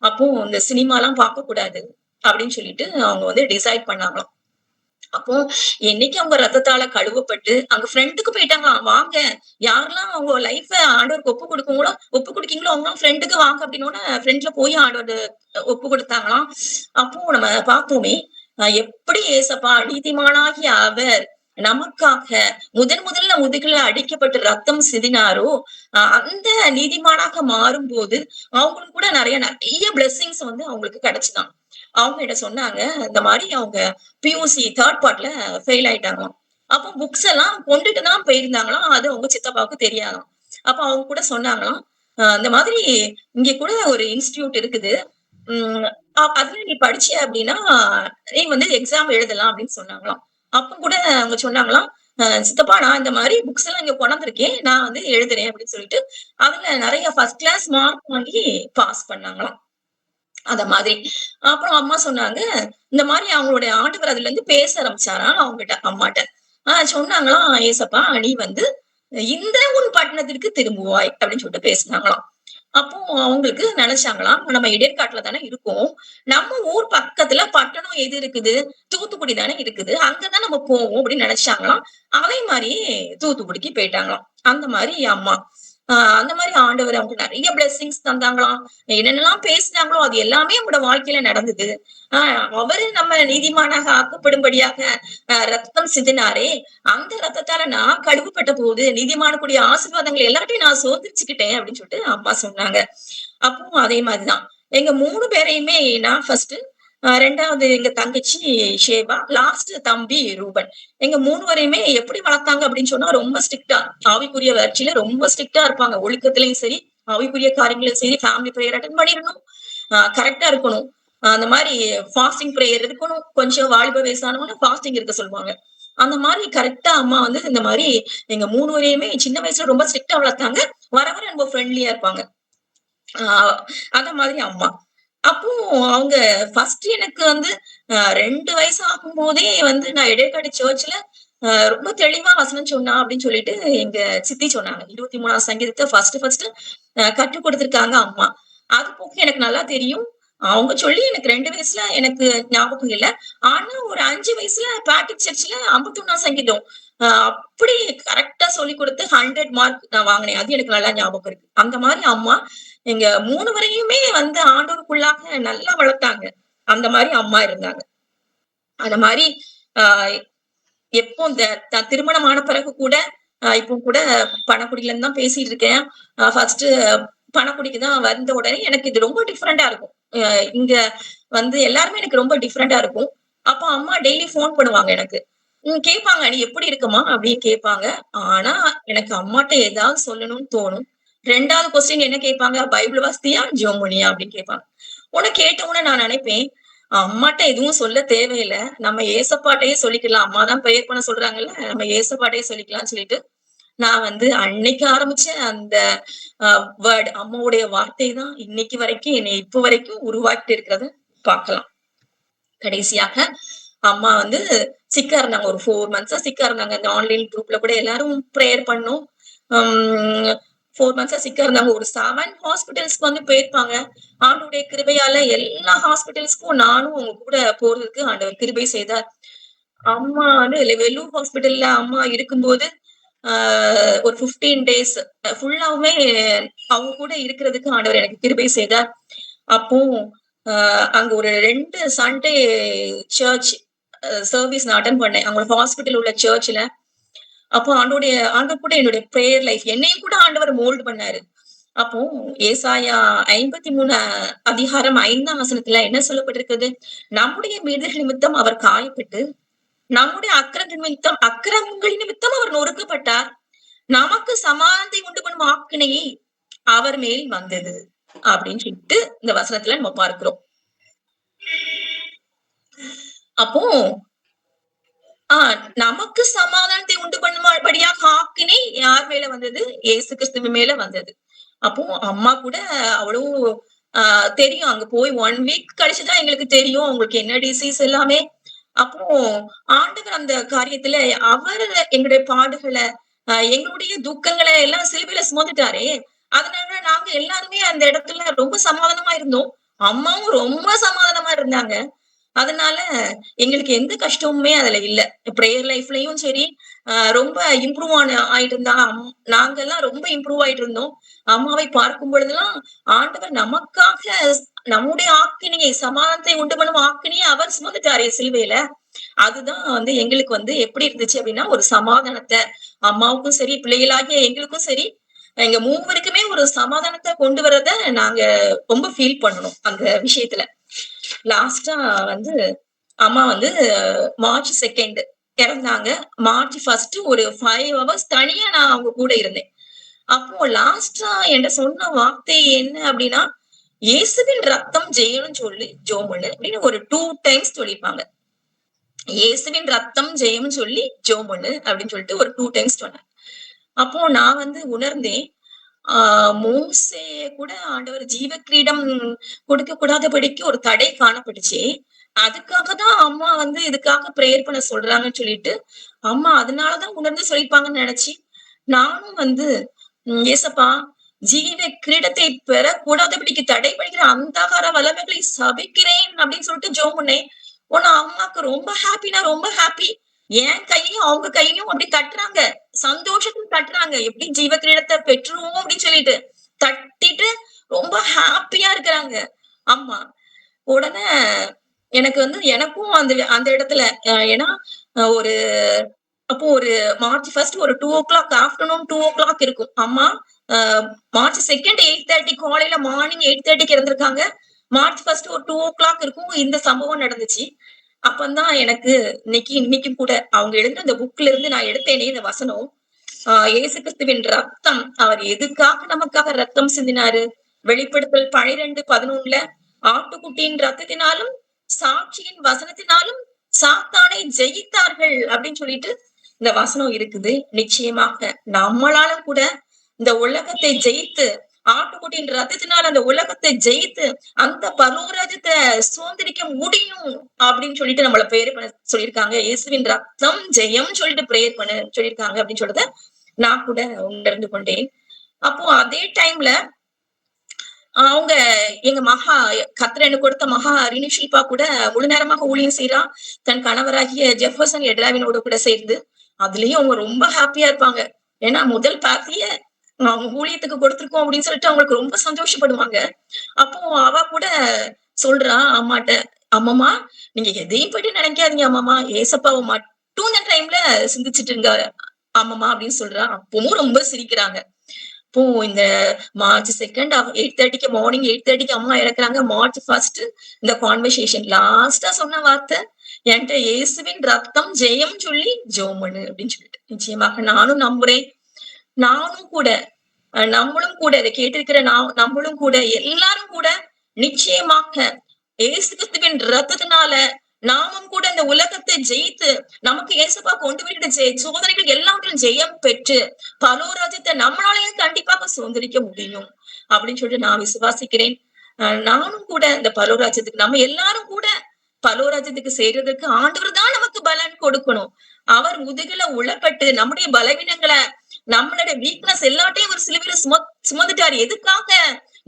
அப்போ இந்த சினிமா எல்லாம் பார்க்க கூடாது அப்படின்னு சொல்லிட்டு அவங்க வந்து டிசைட் பண்ணாங்களாம். அப்போ என்னைக்கு அவங்க ரத்தத்தால கழுவப்பட்டு அங்க ஃப்ரெண்டுக்கு போயிட்டாங்களாம். வாங்க, யாரெல்லாம் அவங்க லைஃப ஆண்டவருக்கு ஒப்பு கொடுக்கீங்களோ அவங்க ஃப்ரெண்டுக்கு வாங்க அப்படின்னோட ஃப்ரெண்ட்ல போய் ஆண்டவர் ஒப்பு கொடுத்தாங்களாம். அப்போ நம்ம பார்த்தோமே, எப்படி ஏசப்பா நீதிமானாகிய அவர் நமக்காக முதல்ல முதுகுல அடிக்கப்பட்டு ரத்தம் சிந்தினாரோ, அந்த நீதிமானாக மாறும்போது அவங்களுக்கு கூட நிறைய பிளெஸிங்ஸ் வந்து அவங்களுக்கு கிடைச்சுதான். அவங்க கிட்ட சொன்னாங்க, இந்த மாதிரி அவங்க பியூசி 3rd பார்ட்ல ஃபெயில் ஆயிட்டாங்களாம். அப்போ புக்ஸ் எல்லாம் கொண்டுட்டு தான் போயிருந்தாங்களாம். அது அவங்க சித்தப்பாவுக்கு தெரியாதாம். அப்ப அவங்க கூட சொன்னாங்களாம், இந்த மாதிரி இங்க கூட ஒரு இன்ஸ்டிடியூட் இருக்குது, அதுல நீ படிச்ச அப்படின்னா நீ வந்து எக்ஸாம் எழுதலாம் அப்படின்னு சொன்னாங்களாம். அப்ப கூட அவங்க சொன்னாங்களாம், சித்தப்பா நான் இந்த மாதிரி புக்ஸ் எல்லாம் இங்க கொண்டாந்துருக்கேன், நான் வந்து எழுதுறேன் அப்படின்னு சொல்லிட்டு அதுல நிறைய ஃபர்ஸ்ட் கிளாஸ் மார்க் வாங்கி பாஸ் பண்ணாங்களாம். அத மாதிரி. அப்புறம் அம்மா சொன்னாங்க, இந்த மாரி அவங்களுடைய ஆண்டவர் அதுல இருந்து பேச ஆரம்பிச்சாராம் அவங்ககிட்ட, அம்மாட்ட. சொன்னாங்களாம், "ஏசப்பா நீ வந்து இந்த உன் பட்டணத்திற்கு திரும்புவாய்" அப்படின்னு சொல்லிட்டு பேசுனாங்களாம். அப்போ அவங்களுக்கு நெனச்சாங்களாம், நம்ம இடைக்காட்டுல தானே இருக்கோம். நம்ம ஊர் பக்கத்துல பட்டணம் எது இருக்குது? தூத்துக்குடி தானே இருக்குது. அங்க தான் நம்ம போவோம் அப்படின்னு நெனச்சாங்களாம். அதே மாரி தூத்துக்குடிக்கு போயிட்டாங்களாம். அந்த மாரி அம்மா. அந்த மாரி ஆண்டவர் அவங்களுக்கு நெறைய பிளெஸ்ஸிங்ஸ் தந்தாங்களாம். என்னென்னலாம் பேசினாங்களோ அது எல்லாமே அவங்களோட வாழ்க்கையில நடந்தது. ஆ அவரு நம்ம நீதிமானாக ஆக்கப்படும்படியாக ரத்தம் சிந்தினாரே, அந்த ரத்தத்தால நான் கழுவப்பட்ட போது நீதிமானுக்குரிய ஆசீர்வாதங்கள் எல்லாத்தையும் நான் சுதந்திரிச்சுக்கிட்டேன் அப்படின்னு சொல்லிட்டு அம்மா சொன்னாங்க. அப்பவும் அதே மாதிரிதான். எங்க 3 பேரையுமே நான் ஃபர்ஸ்ட்டு, 2வது எங்க தங்கச்சி ஷேபா, லாஸ்ட் தம்பி ரூபன். எங்க 3 பேரையுமே எப்படி வளர்த்தாங்க அப்படின்னு சொன்னா ரொம்ப ஸ்ட்ரிக்ட்டா, ஆவிக்குரிய வளர்ச்சியில ரொம்ப ஸ்ட்ரிக்ட்டா இருப்பாங்க. ஒழுக்கத்திலயும் சரி, ஆவிக்குரிய காரியங்களையும் சரி, ஃபேமிலி பிரேயர் அட்டெண்ட் பண்ணிரணும். கரெக்ட்டா இருக்கணும். அந்த மாரி ஃபாஸ்டிங் பிரேயர் இருக்கணும். கொஞ்சம் வாலிப வயசானவங்கன்னா ஃபாஸ்டிங் இருக்க சொல்லுவாங்க. அந்த மாரி கரெக்ட்டா அம்மா வந்து இந்த மாரி எங்க 3 பேரையுமே சின்ன வயசுல ரொம்ப ஸ்ட்ரிக்ட்டா வளர்த்தாங்க. வர வர ரொம்ப ஃப்ரெண்ட்லியா இருப்பாங்க. ஆ அந்த மாதிரி அம்மா. அப்போ அவங்க ஃபர்ஸ்ட் எனக்கு வந்து 2 வயசு ஆகும்போதே வந்து நான் இடைக்காடு சர்ச்ல ரொம்ப தெளிவா வசனம் சொன்னா அப்படின்னு சொல்லிட்டு எங்க சித்தி சொன்னாங்க. 23ஆம் சங்கீதத்த ஃபர்ஸ்ட் கற்றுக் குடுத்துருக்காங்க அம்மா. அது போக எனக்கு நல்லா தெரியும். அவங்க சொல்லி எனக்கு 2 வயசுல எனக்கு ஞாபகம் இல்ல. ஆனா ஒரு 5 வயசுல பேட்ரிக் சர்ச்ல 51ஆம் சங்கீதம் அப்படி கரெக்ட்டா சொல்லிக் குடுத்து 100 மார்க் நான் வாங்கினேன். அது எனக்கு நல்லா ஞாபகம் இருக்கு. அந்த மாரி அம்மா எங்க 3 பேரையுமே வந்து ஆண்டவருக்குள்ளாக நல்லா வளர்த்தாங்க. அந்த மாரி அம்மா இருந்தாங்க. அந்த மாரி ஆ எப்போ இந்த திருமணம் ஆன பிறகு கூட, இப்போ கூட பணக்குடியில இருந்து தான் பேசிட்டு இருக்கேன். ஃபர்ஸ்ட்டு பணக்குடிக்கு தான் வந்த உடனே எனக்கு இது ரொம்ப டிஃபரெண்டா இருக்கும். இங்க வந்து எல்லாருமே எனக்கு ரொம்ப டிஃபரெண்டா இருக்கும். அப்போ அம்மா டெய்லி ஃபோன் பண்ணுவாங்க எனக்கு. கேட்பாங்க, "நீ எப்படி இருக்கம்மா?" அப்படின்னு கேட்பாங்க. ஆனா, எனக்கு அம்மாட்ட ஏதாவது சொல்லணும்னு தோணும். 2வது கொஸ்டின் என்ன கேட்பாங்க? "பைபிள் வாசித்தியா? ஜெபம் பண்ணியா?" அப்படின்னு கேட்பாங்க. உடனே கேட்ட உடனே நான் நினைப்பேன், அம்மாட்ட எதுவும் சொல்ல தேவையில்ல. நம்ம ஏசப்பாட்டயே சொல்லிக்கலாம். அம்மா தான் பிரேயர் பண்ண சொல்றாங்கல்ல. நம்ம ஏசப்பாட்டயே சொல்லிக்கலாம்னு சொல்லிட்டு, நான் வந்து அன்னைக்கு ஆரம்பிச்ச அந்த அ வேர்ட் அம்மாவுடைய வார்த்தை தான் இன்னைக்கு வரைக்கும் என்னைய இப்ப வரைக்கும் உருவாக்கிட்டு இருக்கிறத பார்க்கலாம். கடைசியாக அம்மா வந்து சிக்கா இருந்தாங்க. ஒரு 4 மந்த்ஸா சிக்கா இருந்தாங்க. இந்த ஆன்லைன் குரூப்ல கூட எல்லாரும் பிரேயர் பண்ணோம். ம் 4 மந்த்ஸா சிக்கா இருந்தாங்க. ஒரு 7 ஹாஸ்பிட்டல்ஸ்க்கு வந்து போயிருப்பாங்க. ஆண்டவருடைய கிருபையால எல்லா ஹாஸ்பிட்டல்ஸ்க்கும் நானும் அவங்க கூட போறதுக்கு ஆண்டவர் கிருபை செய்தார். அம்மா வந்து வெல்லூர் ஹாஸ்பிட்டல்ல அம்மா இருக்கும்போது, ஆ ஒரு 15 டேஸ் ஃபுல்லாவுமே அவங்க கூட இருக்கிறதுக்கு ஆண்டவர் எனக்கு கிருபை செய்தார். அப்போ அங்க ஒரு 2 சண்டே சர்ச் சர்வீஸ் நான் அட்டெண்ட் பண்ணேன். அவங்களோட ஹாஸ்பிட்டல் உள்ள சர்ச்ல. அப்போ ஆண்டவர் கூட என்னுடைய பிரேயர் லைஃப் என்னையும் கூட ஆண்டவர் மோல்ட் பண்ணாரு. அப்போ ஏசாயா 53 அதிகாரம் 5ஆம் வசனத்துல என்ன சொல்லப்பட்டிருக்குது? நம்முடைய மீறுதல் நிமித்தம் அவர் காயப்பட்டு, நம்முடைய அக்கிரமங்கள் நிமித்தம் அவர் நொறுக்கப்பட்டார். நமக்கு சமாதானத்தை உண்டு பண்ணும் ஆக்கினை அவர் மேல் வந்தது. அப்படின்னு சொல்லிட்டு இந்த வசனத்துல நம்ம பார்க்கிறோம். அப்போ ஆ நமக்கு சமாதானத்தை உண்டு பண்ணும்படியாக ஆக்கினை யார் மேல வந்தது? இயேசு கிறிஸ்துவின் மேல வந்தது. அப்போ அம்மா கூட அவ்வளவு தெரியும். அங்க போய் 1 வீக் கழிச்சு தான் எங்களுக்கு தெரியும். அவங்களுக்கு என்ன டிசீஸ் எல்லாமே. அப்போ ஆண்டவர் அந்த காரியத்துல அவரு எங்களுடைய பாடுகள, எங்களுடைய துக்கங்கள எல்லாம் சிலுவையில சுமந்துட்டாரே! அதனால நாங்க எல்லாருமே அந்த இடத்துல ரொம்ப சமாதானமா இருந்தோம். அம்மாவும் ரொம்ப சமாதானமா இருந்தாங்க. அதனால எங்களுக்கு எந்த கஷ்டமுமே அதுல இல்ல. பிரேயர் லைஃப்லயும் சரி, ரொம்ப இம்ப்ரூவ் ஆயிட்டு இருந்தாங்க. நாங்கலாம் ரொம்ப இம்ப்ரூவ் ஆயிட்டு இருந்தோம். அம்மாவை பார்க்கும் பொழுதெல்லாம் ஆண்டவர் நமக்காக நம்முடைய ஆக்கினையை சமாதானத்தை உண்டு பண்ணும் ஆக்கினையை அவர் சுமந்துட்டாரே சிலுவையில. அதுதான் வந்து எங்களுக்கு வந்து எப்படி இருந்துச்சு அப்படின்னா, ஒரு சமாதானத்த அம்மாவுக்கும் சரி, பிள்ளைகளாகிய எங்களுக்கும் சரி, எங்க 3 பேருக்குமே ஒரு சமாதானத்த கொண்டு வரத நாங்க ரொம்ப ஃபீல் பண்ணணும், அந்த விஷயத்துல. லாஸ்ட்டா வந்து அம்மா வந்து மார்ச் 2 இறந்தாங்க. மார்ச் 1 ஒரு 5 ஹவர்ஸ் தனியா நான் அவங்க கூட இருந்தேன். அப்போ லாஸ்ட்டா என்ட்ட சொன்ன வார்த்தை என்ன அப்டின்னா, "இயேசுவின் ரத்தம் ஜெயம்னு சொல்லி ஜெபம் பண்ணு" அப்படின்னு ஒரு 2 டைம்ஸ் சொல்லியிருப்பாங்க. இயேசுவின் ரத்தம் ஜெயம் சொல்லி ஜெபம் பண்ணு அப்படின்னு சொல்லிட்டு ஒரு 2 டைம்ஸ் சொன்னார். அப்போ நான் வந்து உணர்ந்தேன். மோசே கூட ஆண்டவர் ஜீவ கிரீடம் கொடுக்க கூடாதபடிக்கு ஒரு தடை காணப்பட்டுச்சு. அதுக்காக தான் அம்மா வந்து இதுக்காக பிரேயர் பண்ண சொல்றாங்கன்னு சொல்லிட்டு, அம்மா அதனாலதான் உணர்ந்து சொல்லிருப்பாங்கன்னு நினைச்சு, நானும் வந்து ஏசப்பா ஜீவ கிரீடத்தை பெறக்கூடாதபடிக்கு தடை பண்ணுகிற அந்தகார வல்லமைகளை சபிக்கிறேன் அப்படின்னு சொல்லிட்டு ஜெபம் பண்ணேன். உடனே அம்மாக்கு ரொம்ப ஹாப்பினா ரொம்ப ஹாப்பி. என் கையையும் அவங்க கையையும் அப்படி தட்டுறாங்க. சந்தோஷத்துல தட்டுறாங்க. எப்படி ஜீவ கிரீடத்தை பெற்றுருவோம் அப்படின்னு சொல்லிட்டு தட்டிட்டு ரொம்ப ஹாப்பியா இருக்கிறாங்க அம்மா. உடனே எனக்கு வந்து எனக்கும் அந்த அந்த இடத்துல ஏன்னா ஒரு அப்போ ஒரு மார்ச் 1 ஒரு 2:00 ஆஃப்டர்நூன் 2:00 இருக்கும். அம்மா மார்ச் 2 8:30 காலையில மார்னிங் 8:30க்கு இறந்திருக்காங்க. மார்ச் 1 ஒரு 2:00 இருக்கும். இந்த சம்பவம் நடந்துச்சு. அப்பந்தான் எனக்கு இன்னைக்கும் கூட அவங்க எழுதுற அந்த புக்ல இருந்து நான் எடுத்தேனே இந்த வசனம். இயேசு கிறிஸ்துவின் ரத்தம் அவர் எதுக்காக நமக்காக ரத்தம் சிந்தினாரு? வெளிப்படுத்தல் 12:11 ஆட்டுக்குட்டியின் ரத்தத்தினாலும் சாட்சியின் வசனத்தினாலும் சாத்தானை ஜெயித்தார்கள் அப்படின்னு சொல்லிட்டு இந்த வசனம் இருக்குது. நிச்சயமாக நம்மளாலும் கூட இந்த உலகத்தை ஜெயித்து ஆட்டுக்குட்டியின் ரத்தத்தினால் அந்த உலகத்தை ஜெயித்து அந்த பரலோகராஜ்யத்தை சுதந்திரிக்க முடியும் அப்படின்னு சொல்லிட்டு நம்மள பிரேயர் பண்ண சொல்லியிருக்காங்க. இயேசுவின் ரத்தம் ஜெயம் சொல்லிட்டு பிரேயர் பண்ண சொல்லியிருக்காங்க அப்படின்னு சொல்றத நான் கூட உணர்ந்து கொண்டேன். அப்போ அதே டைம்ல அவங்க எங்க மகா கர்த்தர் எனக்கு கொடுத்த மகா ரினிஷில்பா கூட முழு நேரமாக ஊழியம் செய்றா. தன் கணவராகிய ஜெஃபர்சன் எட்ராவினோட கூட சேர்ந்து அதுலயும் அவங்க ரொம்ப ஹாப்பியா இருப்பாங்க. ஏன்னா முதல் பார்ட்டிய அவங்க ஊழியத்துக்கு கொடுத்திருக்கோம் அப்படின்னு சொல்லிட்டு அவங்களுக்கு ரொம்ப சந்தோஷப்படுவாங்க. அப்போ அவ கூட சொல்றா அம்மாட்ட, அம்மம்மா நீங்க எதையும் போயிட்டு நினைக்காதீங்க அம்மம்மா, ஏசப்பாவை மட்டும் இந்த டைம்ல சிந்திச்சுட்டுங்க அம்மம்மா அப்படின்னு சொல்றா. அப்பவும் ரொம்ப சிரிக்கிறாங்க. இப்போ இந்த மார்ச் 2 8:30க்கு மார்னிங் 8:30க்கு அம்மா இறக்குறாங்க. மார்ச் 1 இந்த கான்வர்சேஷன் லாஸ்டா சொன்ன வார்த்தை என்கிட்ட இயேசுவின் ரத்தம் ஜெயம் சொல்லி ஜெபம் பண்ணு அப்படின்னு சொல்லிட்டு. நிச்சயமாக நானும் நம்புறேன். நானும் கூட நம்மளும் கூட இதை கேட்டிருக்கிற நம்மளும் கூட எல்லாரும் கூட நிச்சயமாக இயேசு கிறிஸ்துவின் ரத்தத்தினால நாமும் கூட இந்த உலகத்தை ஜெயித்து நமக்கு இயேசுப்பா கொண்டு வருகிற சோதனைகள் எல்லாவற்றிலும் ஜெயம் பெற்று பரலோகராஜ்யத்தை நம்மளாலையும் கண்டிப்பாக சுதந்திரிக்க முடியும் அப்படின்னு சொல்லிட்டு நான் விசுவாசிக்கிறேன். நானும் கூட இந்த பரலோகராஜ்யத்துக்கு நம்ம எல்லாரும் கூட பரலோகராஜ்யத்துக்கு சேர்றதுக்கு ஆண்டவர் தான் நமக்கு பலன் கொடுக்கணும். அவர் முதுகுல உளப்பட்டு நம்முடைய பலவீனங்களை நம்மளுடைய வீக்னஸ் எல்லாத்தையும் ஒரு சிலுவையில சுமந்துட்டாரு. எதுக்காக?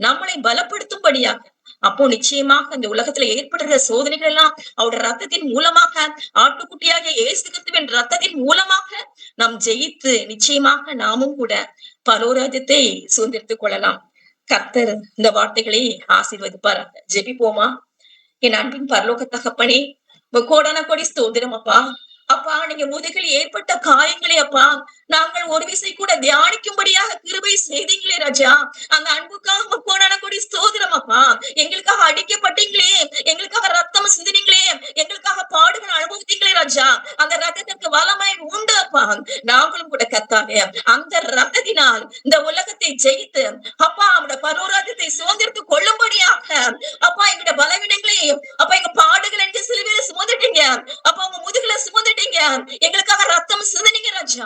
நம்மளை பலப்படுத்தும்படியாக. அப்போ நிச்சயமாக இந்த உலகத்துல ஏற்படுற சோதனைகள் எல்லாம் அவருடைய ரத்தத்தின் மூலமாக ஆட்டுக்குட்டியாகிய இயேசு கிறிஸ்துவின் ரத்தத்தின் மூலமாக நாம் ஜெயித்து நிச்சயமாக நாமும் கூட பரலோகராஜ்யத்தை சுதந்திரித்துக் கொள்ளலாம். கர்த்தர் இந்த வார்த்தைகளை ஆசீர்வதிப்பாராக. ஜெபிப்போமா? என் அன்பின் பரலோக தகப்பனே, கோடான கோடி ஸ்தோத்திரம் அப்பா. அப்பா நீங்க முதுகில் ஏற்பட்ட காயங்களே அப்பா நாங்கள் ஒரு விசை கூட தியானிக்கும்படியாக கிருபை செய்தீங்களே ராஜா. அந்த அன்புக்காக கோடான கோடி ஸ்தோத்திரம் அப்பா. எங்களுக்காக அடிக்கப்பட்டீங்களே, எங்களுக்காக ரத்தம் சிந்தினீங்களே, எங்களுக்காக பாடுகள் அனுபவித்தீங்களே ராஜா. அந்த ரத்தத்திற்கு வல்லமை உண்டு அப்பா. நாங்களும் கூட கர்த்தாவே அந்த ரத்தத்தினால் இந்த உலகத்தை ஜெயித்து அப்பா அவருடைய பரலோகராஜ்யத்தை சுதந்திரித்து கொள்ளும்படியாக அப்பா எங்களுடைய பலவீனங்களையும் அப்பா எங்க பாடுகள் என்று சிலுவையில சுமந்துட்டீங்க அப்பா, உங்க முதுகுல சுமந்துட்டீங்க, எங்களுக்காக ரத்தம் சிந்தினீங்க ராஜா.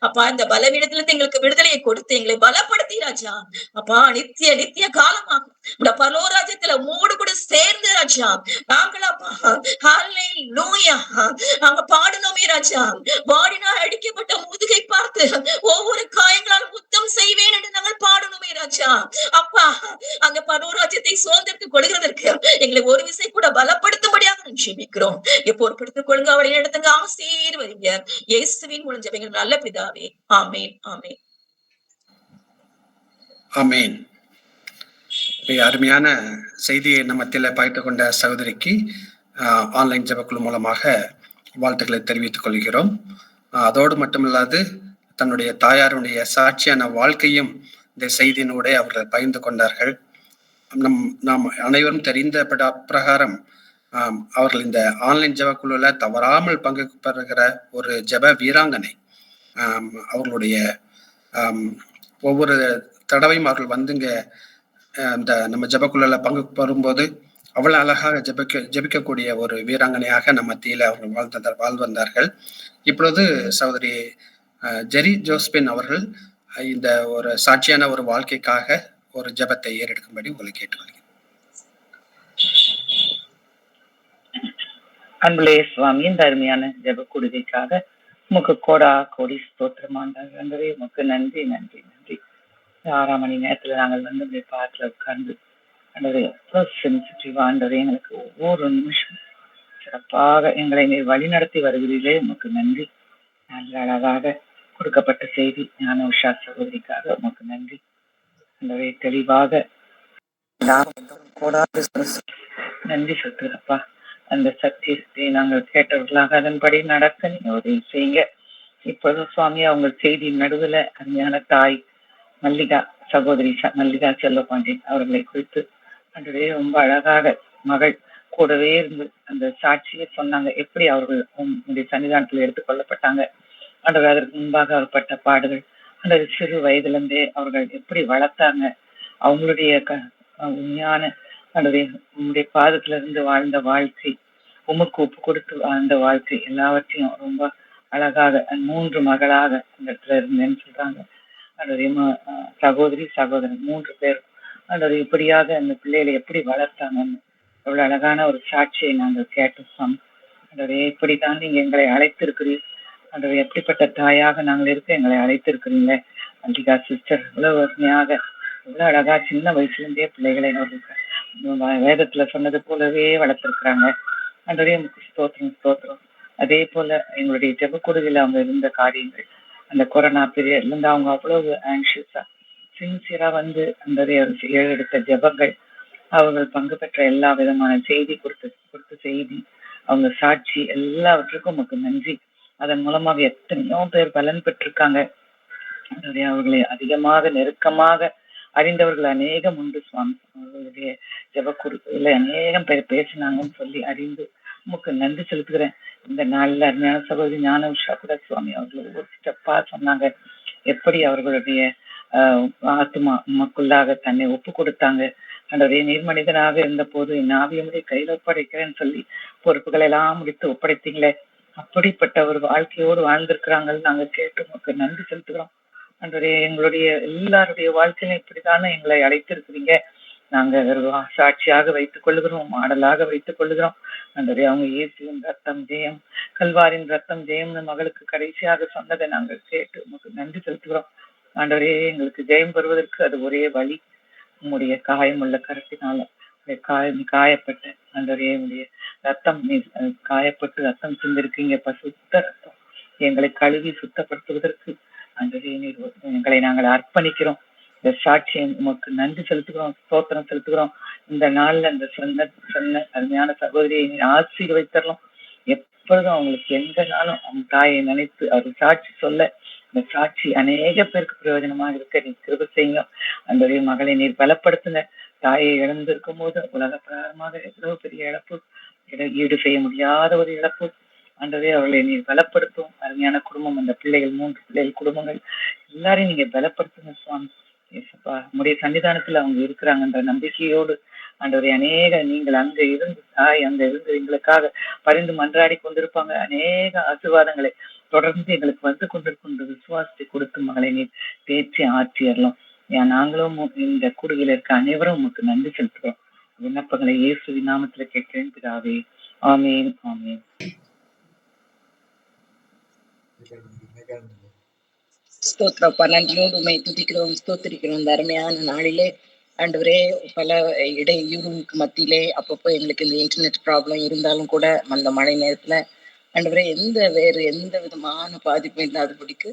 அப்பா இந்த பலவீனத்துல இருந்து எங்களுக்கு விடுதலையை கொடுத்து எங்களை பலப்படுத்தி ராஜா. அப்பா நித்திய நித்திய காலமாக இந்த பரலோகராஜ்யத்துல உம்மோடு கூட சேர்ந்து ராஜா நாங்கள் அப்பா ஹல்லேலூயா நாங்க பாடணுமே ராஜா. வாடினால் அடிக்கப்பட்ட முதுகை பார்த்து ஒவ்வொரு காயங்களால் முத்தம் செய்வேன் என்று நாங்கள் பாடணுமே ராஜா. அப்பா அந்த பரலோகராஜ்யத்தை சுதந்திரத்துக் கொள்கிறதற்கு எங்களை ஒரு விசை கூட பலப்படுத்தும்படியாக ஜெபிக்கிறோம். பொறுப்படுத்திக் கொள்ளுங்க, அவரை நடத்துங்க, ஆசீர்வதிங்க. இயேசுவின் மூலம் ஜெபிக்கிறோம் நல்ல பிதாவே. ஆமேன் ஆமேன்
ஆமேன். அருமையான செய்தியை நம்மத்தில் பகிர்ந்து கொண்ட சகோதரிக்கு ஆன்லைன் ஜெபக்குழு மூலமாக வாழ்த்துக்களை தெரிவித்துக் கொள்கிறோம். அதோடு மட்டுமல்லாது தன்னுடைய தாயாருடைய சாட்சியான வாழ்க்கையும் இந்த செய்தியினூடே அவர்கள் பகிர்ந்து கொண்டார்கள். நாம் அனைவரும் தெரிந்த பிரகாரம் அவர்கள் இந்த ஆன்லைன் ஜெபக்குழுல தவறாமல் பங்கு பெறுகிற ஒரு ஜெப வீராங்கனை. அவர்களுடைய ஒவ்வொரு தடவையும் அவர்கள் வந்துங்க இந்த நம்ம ஜெபக்குழுல பங்கு பெறும்போது அவ்வளவு அழகாக ஜெபிக்கக்கூடிய ஒரு வீராங்கனையாக நம் மத்தியில அவர்கள் வாழ்ந்து வந்தார்கள். இப்பொழுது சகோதரி ஜெரி ஜோஸ்பின் அவர்கள் இந்த ஒரு சாட்சியான ஒரு வாழ்க்கைக்காக ஒரு ஜெபத்தை ஏறெடுக்கும்படி உங்களை கேட்டுக்கொள்கிறேன்.
அன்புலே சுவாமி, இந்த அருமையான ஜெப கொடுகைக்காக உமக்கு கோடா கோடி ஸ்தோத்திரமாண்டவரே, உமக்கு நன்றி நன்றி நன்றி. 6 மணி நேரத்துல நாங்கள் வந்து இந்த பாட்டில் உட்கார்ந்து ஆண்டவரே எவ்வளோ சென்சிட்டிவா ஆண்டவரே, எங்களுக்கு ஒவ்வொரு நிமிஷம் சிறப்பாக எங்களை நீர் வழி நடத்தி வருகிறீர்களே, உமக்கு நன்றி. நல்ல அழகாக கொடுக்கப்பட்ட செய்தி ஞான உஷா சகோதரிக்காக உமக்கு நன்றி. ஆண்டவரே தெளிவாக நன்றி சொல்கிறப்பா. அந்த சத்தியத்தை நாங்கள் கேட்டவர்களாக அதன்படி நடக்க நீங்க உதவி செய்யுங்க. இப்பொழுது சுவாமி அவங்க செய்தி நடுவுல அருமையான தாய் மல்லிகா சகோதரி மல்லிகா செல்லப்பாண்டியன் அவர்களை குறித்து அன்றே ரொம்ப அழகாக மகள் கூடவே இருந்து அந்த சாட்சியை சொன்னாங்க. எப்படி அவர்கள் உங்களுடைய சன்னிதானத்தில் எடுத்துக்கொள்ளப்பட்டாங்க, அன்றவர் அதற்கு முன்பாக அவர் பட்ட பாடுகள், அந்த சிறு வயதிலிருந்தே அவர்கள் எப்படி வளர்த்தாங்க, அவங்களுடைய உண்மையான உங்களுடைய பாதத்துல இருந்து வாழ்ந்த வாழ்க்கை, உமக்கு ஒப்பு கொடுத்து வாழ்ந்த வாழ்க்கை, எல்லாவற்றையும் ரொம்ப அழகாக 3 மகளாக அந்த இடத்துல இருந்தேன்னு சொல்றாங்க. அதோடைய சகோதரி சகோதரன் 3 பேர் அதோடைய இப்படியாக அந்த பிள்ளைகளை எப்படி வளர்த்தாங்கன்னு எவ்வளவு அழகான ஒரு சாட்சியை நாங்கள் கேட்டோம். அதோடைய இப்படித்தான் நீங்க எங்களை அழைத்திருக்கிறீர், அதோடைய எப்படிப்பட்ட தாயாக நாங்கள் இருக்க எங்களை அழைத்திருக்கிறீங்களே. மல்லிகா சிஸ்டர் இவ்வளவு அருமையாக இவ்வளவு அழகா சின்ன வயசுல இருந்தே பிள்ளைகளை வேதத்துல சொன்னது போலவே வளர்த்திருக்கிறாங்க. அதோடைய ஸ்தோத்திரம் ஸ்தோத்திரம். அதே போல எங்களுடைய ஜெப கொடுகையில அவங்க இருந்த காரியங்கள், அந்த கொரோனா பீரியட்ல இருந்து அவங்க அவ்வளவு ஆங்ஷியஸா சின்சியரா வந்து அந்த எடுத்த ஜெபங்கள், அவர்கள் பங்கு பெற்ற எல்லா விதமான செய்தி கொடுத்த செய்தி, அவங்க சாட்சி, எல்லாவற்றுக்கும் நமக்கு நன்றி. அதன் மூலமாக எத்தனையோ பேர் பலன் பெற்றிருக்காங்க. அவர்களை அதிகமாக நெருக்கமாக அறிந்தவர்கள் அநேகம் உண்டு சுவாமி. அவர்களுடைய ஜெப குறிப்புல அநேகம் பேர் பேசினாங்கன்னு சொல்லி அறிந்து உமக்கு நன்றி செலுத்துகிறேன். இந்த நாளில் அருமையான சகோதரி ஞான உஷா கூட சுவாமி அவர்கள் ஒவ்வொரு ஸ்டெப்பா சொன்னாங்க, எப்படி அவர்களுடைய ஆத்மா உமக்குள்ளாக தன்னை ஒப்பு கொடுத்தாங்க. அந்த நீர்மனிதனாக இருந்த போது என் ஆவியமுடைய கையில் ஒப்படைக்கிறேன்னு சொல்லி பொறுப்புகள் எல்லாம் முடித்து ஒப்படைத்தீங்களே, அப்படிப்பட்ட ஒரு வாழ்க்கையோடு வாழ்ந்திருக்கிறாங்கன்னு நாங்க கேட்டு உமக்கு நன்றி செலுத்துகிறோம். அன்றைய எங்களுடைய எல்லாருடைய வாழ்க்கையிலும் இப்படித்தானே எங்களை அழைத்திருக்கிறீங்க. நாங்க சாட்சியாக வைத்துக் கொள்ளுகிறோம், மாடலாக வைத்துக் கொள்ளுகிறோம். அன்றைய அவங்க இயேசுவின் ரத்தம் ஜெயம், கல்வாரின் ரத்தம் ஜெயம்னு மகளுக்கு கடைசியாக சொன்னதை நாங்கள் கேட்டு உமக்கு நன்றி செலுத்துகிறோம். ஆண்டவரே எங்களுக்கு ஜெயம் பெறுவதற்கு அது ஒரே வழி, உங்களுடைய காயமுள்ள கரத்தினால காயப்பட்ட ஆண்டவரே உடைய ரத்தம் காயப்பட்டு ரத்தம் சிந்திருக்கீங்க, பசுத்த ரத்தம் எங்களை கழுவி சுத்தப்படுத்துவதற்கு ஆண்டவரே எங்களை நாங்கள் அர்ப்பணிக்கிறோம். இந்த சாட்சியை உமக்கு நன்றி செலுத்துகிறோம், ஸ்தோத்திரம் செலுத்துகிறோம். இந்த நாள்ல அந்த சொன்ன அருமையான சகோதரியை ஆசீர்வதித்தரலாம். எப்பொழுதும் அவங்களுக்கு எந்த நாளும் அவங்க தாயை நினைத்து அவர் சாட்சி சொல்ல, இந்த சாட்சி அநேக பேருக்கு பிரயோஜனமாக இருக்க நீ கிருபை செய்யுங்க. அந்த மகளை நீர் பலப்படுத்துங்க. தாயை இழந்திருக்கும் போது உலக பிரகாரமாக எவ்வளவு பெரிய இழப்பு, ஈடு செய்ய முடியாத ஒரு இழப்பு. ஆண்டவரே அவர்களை நீர் பலப்படுத்தும். அருமையான குடும்பம், அந்த பிள்ளைகள் 3 பிள்ளைகள் குடும்பங்கள் எல்லாரையும் நீங்க பலப்படுத்துங்க சுவாமி. உங்களுடைய சன்னிதானத்துல அவங்க இருக்கிறாங்கன்ற நம்பிக்கையோடு ஆண்டவரே அநேக நீங்கள் அங்க இருந்து தாய் அங்க இருந்து எங்களுக்காக பரிந்து மன்றாடி கொண்டிருப்பாங்க. அநேக ஆசீர்வாதங்களை தொடர்ந்து எங்களுக்கு வந்து கொண்டிருக்கின்ற விசுவாசத்தை கொடுத்து மகளை நீர் பேச்சு ஆற்றியறலாம். நாங்களும் இந்த கூடுகையில இருக்க அனைவரும் உங்களுக்கு நன்றி செலுத்துகிறோம். விண்ணப்பங்களை இயேசுவின் நாமத்துல கேட்கிறேன் பிதாவே, ஆமேன் ஆமேன்.
ஸ்தோத்திரப்பா, நன்றியோடு உண்மை துதிக்கிறோம், ஸ்தோத்திரிக்கிறோம். இந்த அருமையான நாளிலே ஆண்டவரே, பல இடையூறுக்கு மத்தியிலே அப்பப்போ எங்களுக்கு இந்த இன்டர்நெட் ப்ராப்ளம் இருந்தாலும் கூட அந்த மழை நேரத்துல ஆண்டவரே வேறு எந்த விதமான பாதிப்பும் இல்லாதபடிக்கு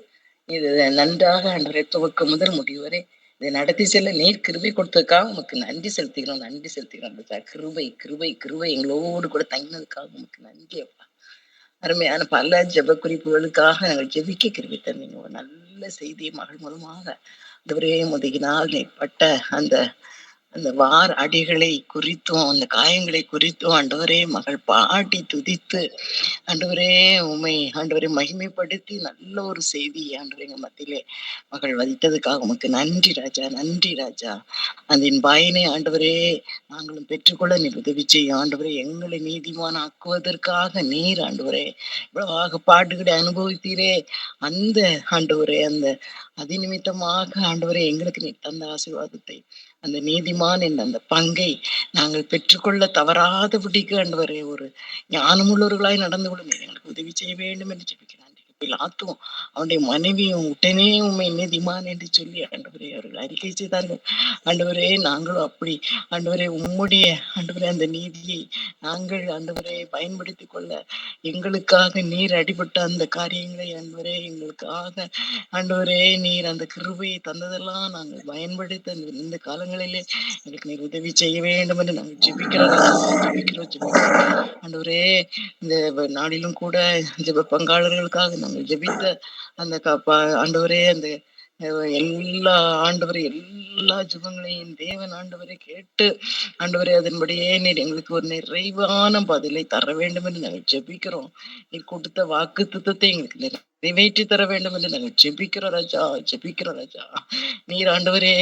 இது நன்றாக ஆண்டவரே துவக்க முதல் முடிவு வரை இதை நடத்தி செல்ல நீர் கிருபை கொடுத்ததுக்காக உமக்கு நன்றி செலுத்திக்கிறோம், நன்றி செலுத்திக்கிறோம். கிருபை கிருபை கிருபை எங்களோடு கூட தங்கினதுக்காக உமக்கு நன்றி அப்பா. அருமையான பல ஜெப குறிப்புகளுக்காக நாங்கள் ஜெபிக்க கிருபை தந்தீங்க. ஒரு நல்ல செய்தியை மகள் மூலமாக ஆண்டவரே முதுகினால் நீ பட்ட அந்த
அந்த வார் அடிகளை குறித்தும் அந்த காயங்களை குறித்தும் ஆண்டவரே மகள் பாடி துதித்து ஆண்டவரே உமை ஆண்டவரை மகிமைப்படுத்தி நல்ல ஒரு செய்தி ஆண்டவரே எங்க மத்தியிலே மகள் வதித்ததுக்காக உமக்கு நன்றி ராஜா, நன்றி ராஜா. அந்த பயனை ஆண்டவரே நாங்களும் பெற்றுக்கொள்ள நீர் உதவி செய்யும் ஆண்டவரே. எங்களை நீதிமான் ஆக்குவதற்காக நீர் ஆண்டவரே இவ்வளவாக பாடுகளை அனுபவித்தீரே. அந்த ஆண்டவரே அந்த அதிநிமித்தமாக ஆண்டவரே எங்களுக்கு நீ தந்த ஆசீர்வாதத்தை அந்த நீதிமான் என்ற அந்த பங்கை நாங்கள் பெற்றுக்கொள்ள தவறாதபடிக்கு ஆண்டவரே ஒரு ஞானமுள்ளவர்களாய் நடந்து கொள்ள நீர் எங்களுக்கு உதவி செய்ய வேண்டும் என்று ஜெபிக்கிறேன். பிலாத்தும் அவனுடைய மனைவியும் உடனே உண்மை நீதிமான் என்று சொல்லி ஆண்டவரே அவர்கள் அறிக்கை செய்தார்கள். ஆண்டவரே நாங்களும் அப்படி ஆண்டவரே உம்முடைய ஆண்டவரே அந்த நீதியை நாங்கள் ஆண்டவரை பயன்படுத்தி கொள்ள எங்களுக்காக நீர் அடிபட்ட அந்த காரியங்களை ஆண்டவரே எங்களுக்காக ஆண்டவரே நீர் அந்த கிருபையை தந்ததெல்லாம் நாங்கள் பயன்படுத்த இந்த காலங்களிலே எங்களுக்கு நீர் உதவி செய்ய வேண்டும் என்று நாங்கள் ஜெபிக்கிறோம் ஜெபிக்கிறோம். ஆண்டவரே இந்த நாளிலும் கூட ஜெப பங்காளர்களுக்காக நாங்கள் ஜெபித்த அந்த ஆண்டவரே அந்த எல்லா ஆண்டவரை எல்லா ஜெபங்களையும் தேவன் ஆண்டவரை கேட்டு ஆண்டவரே அதன்படியே நீர் எங்களுக்கு ஒரு நிறைவான பதிலை தர வேண்டும் என்று நாங்கள் ஜெபிக்கிறோம். நீர் கொடுத்த வாக்கு திட்டத்தை எங்களுக்கு நிறைவேற்றி தர வேண்டும் என்று நாங்கள் ஜெபிக்கிறோம் ராஜா, ஜெபிக்கிறோம் ராஜா. நீர் ஆண்டவரே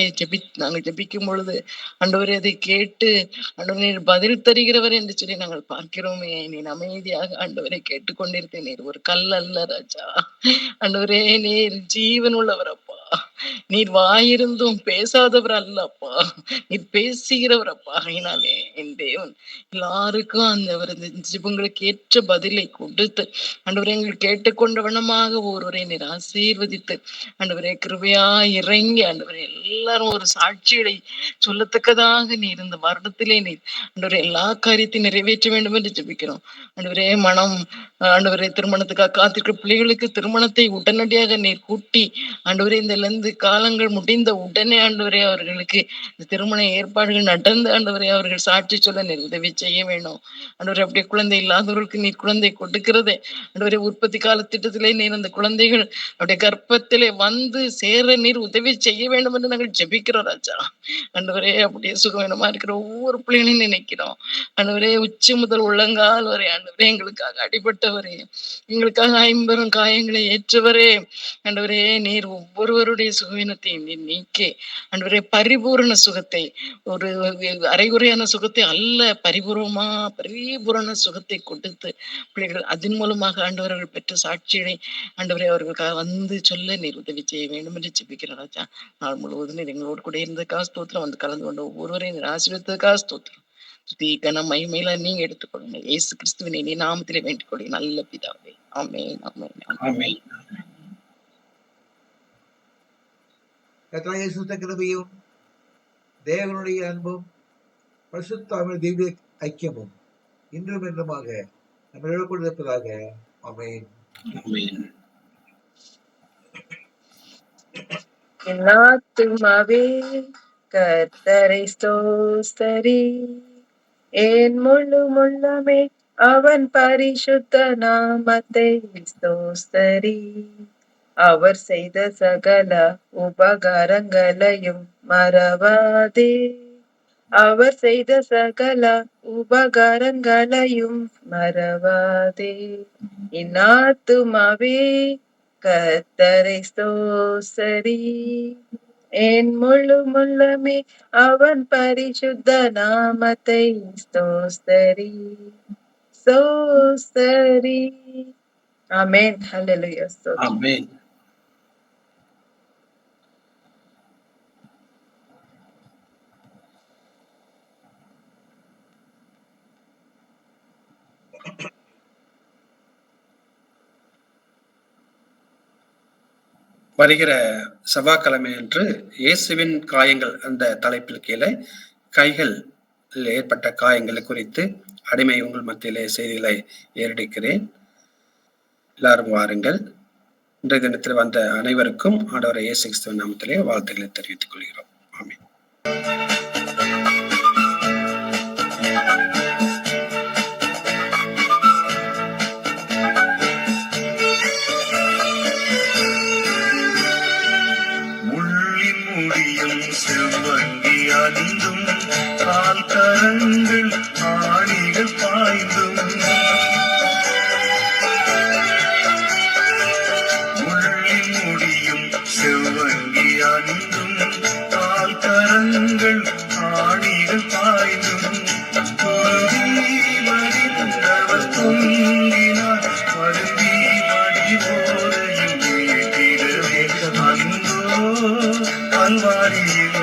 நாங்கள் ஜெபிக்கும் பொழுது ஆண்டவரே அதை கேட்டு ஆண்டவரே நீர் பதில் தருகிறவர் என்று சொல்லி நாங்கள் பார்க்கிறோமே. நீர் அமைதியாக ஆண்டவரை கேட்டுக்கொண்டிருக்கேன். நீர் ஒரு கல் அல்ல ராஜா, ஆண்டவரே நீர் ஜீவன் உள்ளவர் அப்பா. நீர் வாயிருந்தும் பேசாதவர் அல்ல அப்பா, நீர் பேசுகிறவர் அப்பா. ஆகினாலே என் தேவன் எல்லாருக்கும் அந்த ஜெபங்களுக்கு ஏற்ற பதிலை கொடுத்து ஆண்டவரே எங்கள் கேட்டுக்கொண்ட வண்ணமாக ஒருவரை நீர் ஆசீர்வதித்து ஆண்டவரே கிருபையா இறங்கி ஆண்டவரே எல்லாரும் ஒரு சாட்சியை சொல்லத்தக்கதாக நீர் இந்த வருடத்திலே நீர் ஆண்டவரே எல்லா காரியத்தையும் நிறைவேற்ற வேண்டும் என்று ஜெபிக்கிறோம். ஆண்டவரே மனம் ஆண்டவரே திருமணத்துக்காக காத்திருக்கிற பிள்ளைகளுக்கு திருமணத்தை உடனடியாக நீர் கூட்டி ஆண்டவரே இந்த காலங்கள் முடிந்த உடனே ஆண்டவரே அவர்களுக்கு இந்த திருமண ஏற்பாடுகள் நடந்து ஆண்டவரே அவர்கள் சாட்சி சொல்ல நீர் உதவி செய்ய வேணும். ஆண்டவரே அப்படியே குழந்தை இல்லாதவர்களுக்கு நீர் குழந்தை கொடுக்கிறதே ஆண்டவரே உற்பத்தி கால திட்டத்திலே நீர் அந்த குழந்தைகள் அப்படியே கர்ப்பத்திலே வந்து சேர நீர் உதவி செய்ய வேண்டும் என்று நாங்கள் ஜெபிக்கிறோம் ராஜா. ஆண்டவரே அப்படியே சுகவீனமா இருக்கிற ஒவ்வொரு பிள்ளைகளையும் நினைக்கிறோம் ஆண்டவரே. உச்சி முதல் உள்ளங்கால் வரை ஆண்டவரே எங்களுக்காக அடிபட்டவரே, எங்களுக்காக 50 காயங்களை ஏற்றவரே ஆண்டவரே நீர் ஒவ்வொருவருடைய சுகவீனத்தையும் நீர் நீக்கி ஆண்டவரே பரிபூரண சுகத்தை, ஒரு அரைகுறையான சுகத்தை அல்ல, பரிபூரண சுகத்தை கொடுத்து பிள்ளைகள் அதன் மூலமாக ஆண்டவர்கள் பெற்ற சாட்சியை ஆண்டவரை அவர்களுக்காக வந்து சொல்ல நீர் உதவி செய்ய வேண்டும் என்று ஜெபிக்கிறேன் ராஜா. நாள் முழுவதும் நீர் எங்களோடு கூட இருந்ததுக்காக ஸ்தோத்திரம், வந்து கலந்து கொண்ட ஒவ்வொருவரையும் நீர் ஆசீர்வதித்ததுக்காக ஸ்தோத்திரம். துதி கனம் மகிமையில நீங்க எடுத்துக்கொள்ளுங்க. இயேசு கிறிஸ்துவின் இனி நாமத்திலே வேண்டிக் கொள்ளுங்க நல்ல பிதாவே. ஆமென் ஆமென் ஆமென்.
கர்த்தராகிய இயேசு கிருபையும் தேவனுடைய அன்பும் பரிசுத்த திவ்ய ஐக்கியமும் இன்றும் என்றுமாக நம்மளோடு கூட இருப்பதாக. ஆமென்.
என் ஆத்துமாவே கர்த்தரை ஸ்தோத்தரி, என் முழு உள்ளமே அவன் பரிசுத்த நாமத்தை ஸ்தோத்தரி. அவர் செய்த சகல உபகாரங்களையும் மறவாதே, அவர் செய்த சகல உபகாரங்களையும் மறவாதே. என் ஆத்துமாவே கர்த்தரை ஸ்தோத்தரி, என் முழு உள்ளமே அவன் பரிசுத்த நாமத்தை ஸ்தோத்தரி ஸ்தோத்தரி. ஆமென். ஹல்லேலூயா. ஸ்தோத்திரம்.
ஆமென். வருகிற செவ்வாய்க்கிழமை அன்று இயேசுவின் காயங்கள் அந்த தலைப்பில் கீழே கைகள் ஏற்பட்ட காயங்களை குறித்து அடிமை உங்கள் மத்தியிலே செய்திகளை ஏறெடுக்கிறேன். எல்லாரும் வாருங்கள். இன்றைய தினத்தில் வந்த அனைவருக்கும் ஆண்டவர் இயேசு கிறிஸ்துவின் நாமத்திலே வாழ்த்துக்களை தெரிவித்துக் கொள்கிறோம். ஆமென்.
முள்ளின் முடியும் செவ்வங்கி அணிந்தும் கால் கரங்கள் ஆணிகள் பாய்ந்தும் முள்ளில் முடியும் செவ்வங்கி அணிந்தும் கால் கரங்கள் ஆணிகள் பாய்ந்தும் மடிந்தவர் பொங்கினார் மருந்தி மடிவோரையும் கேட்டிடவே அந்தோ கல்வாரியில்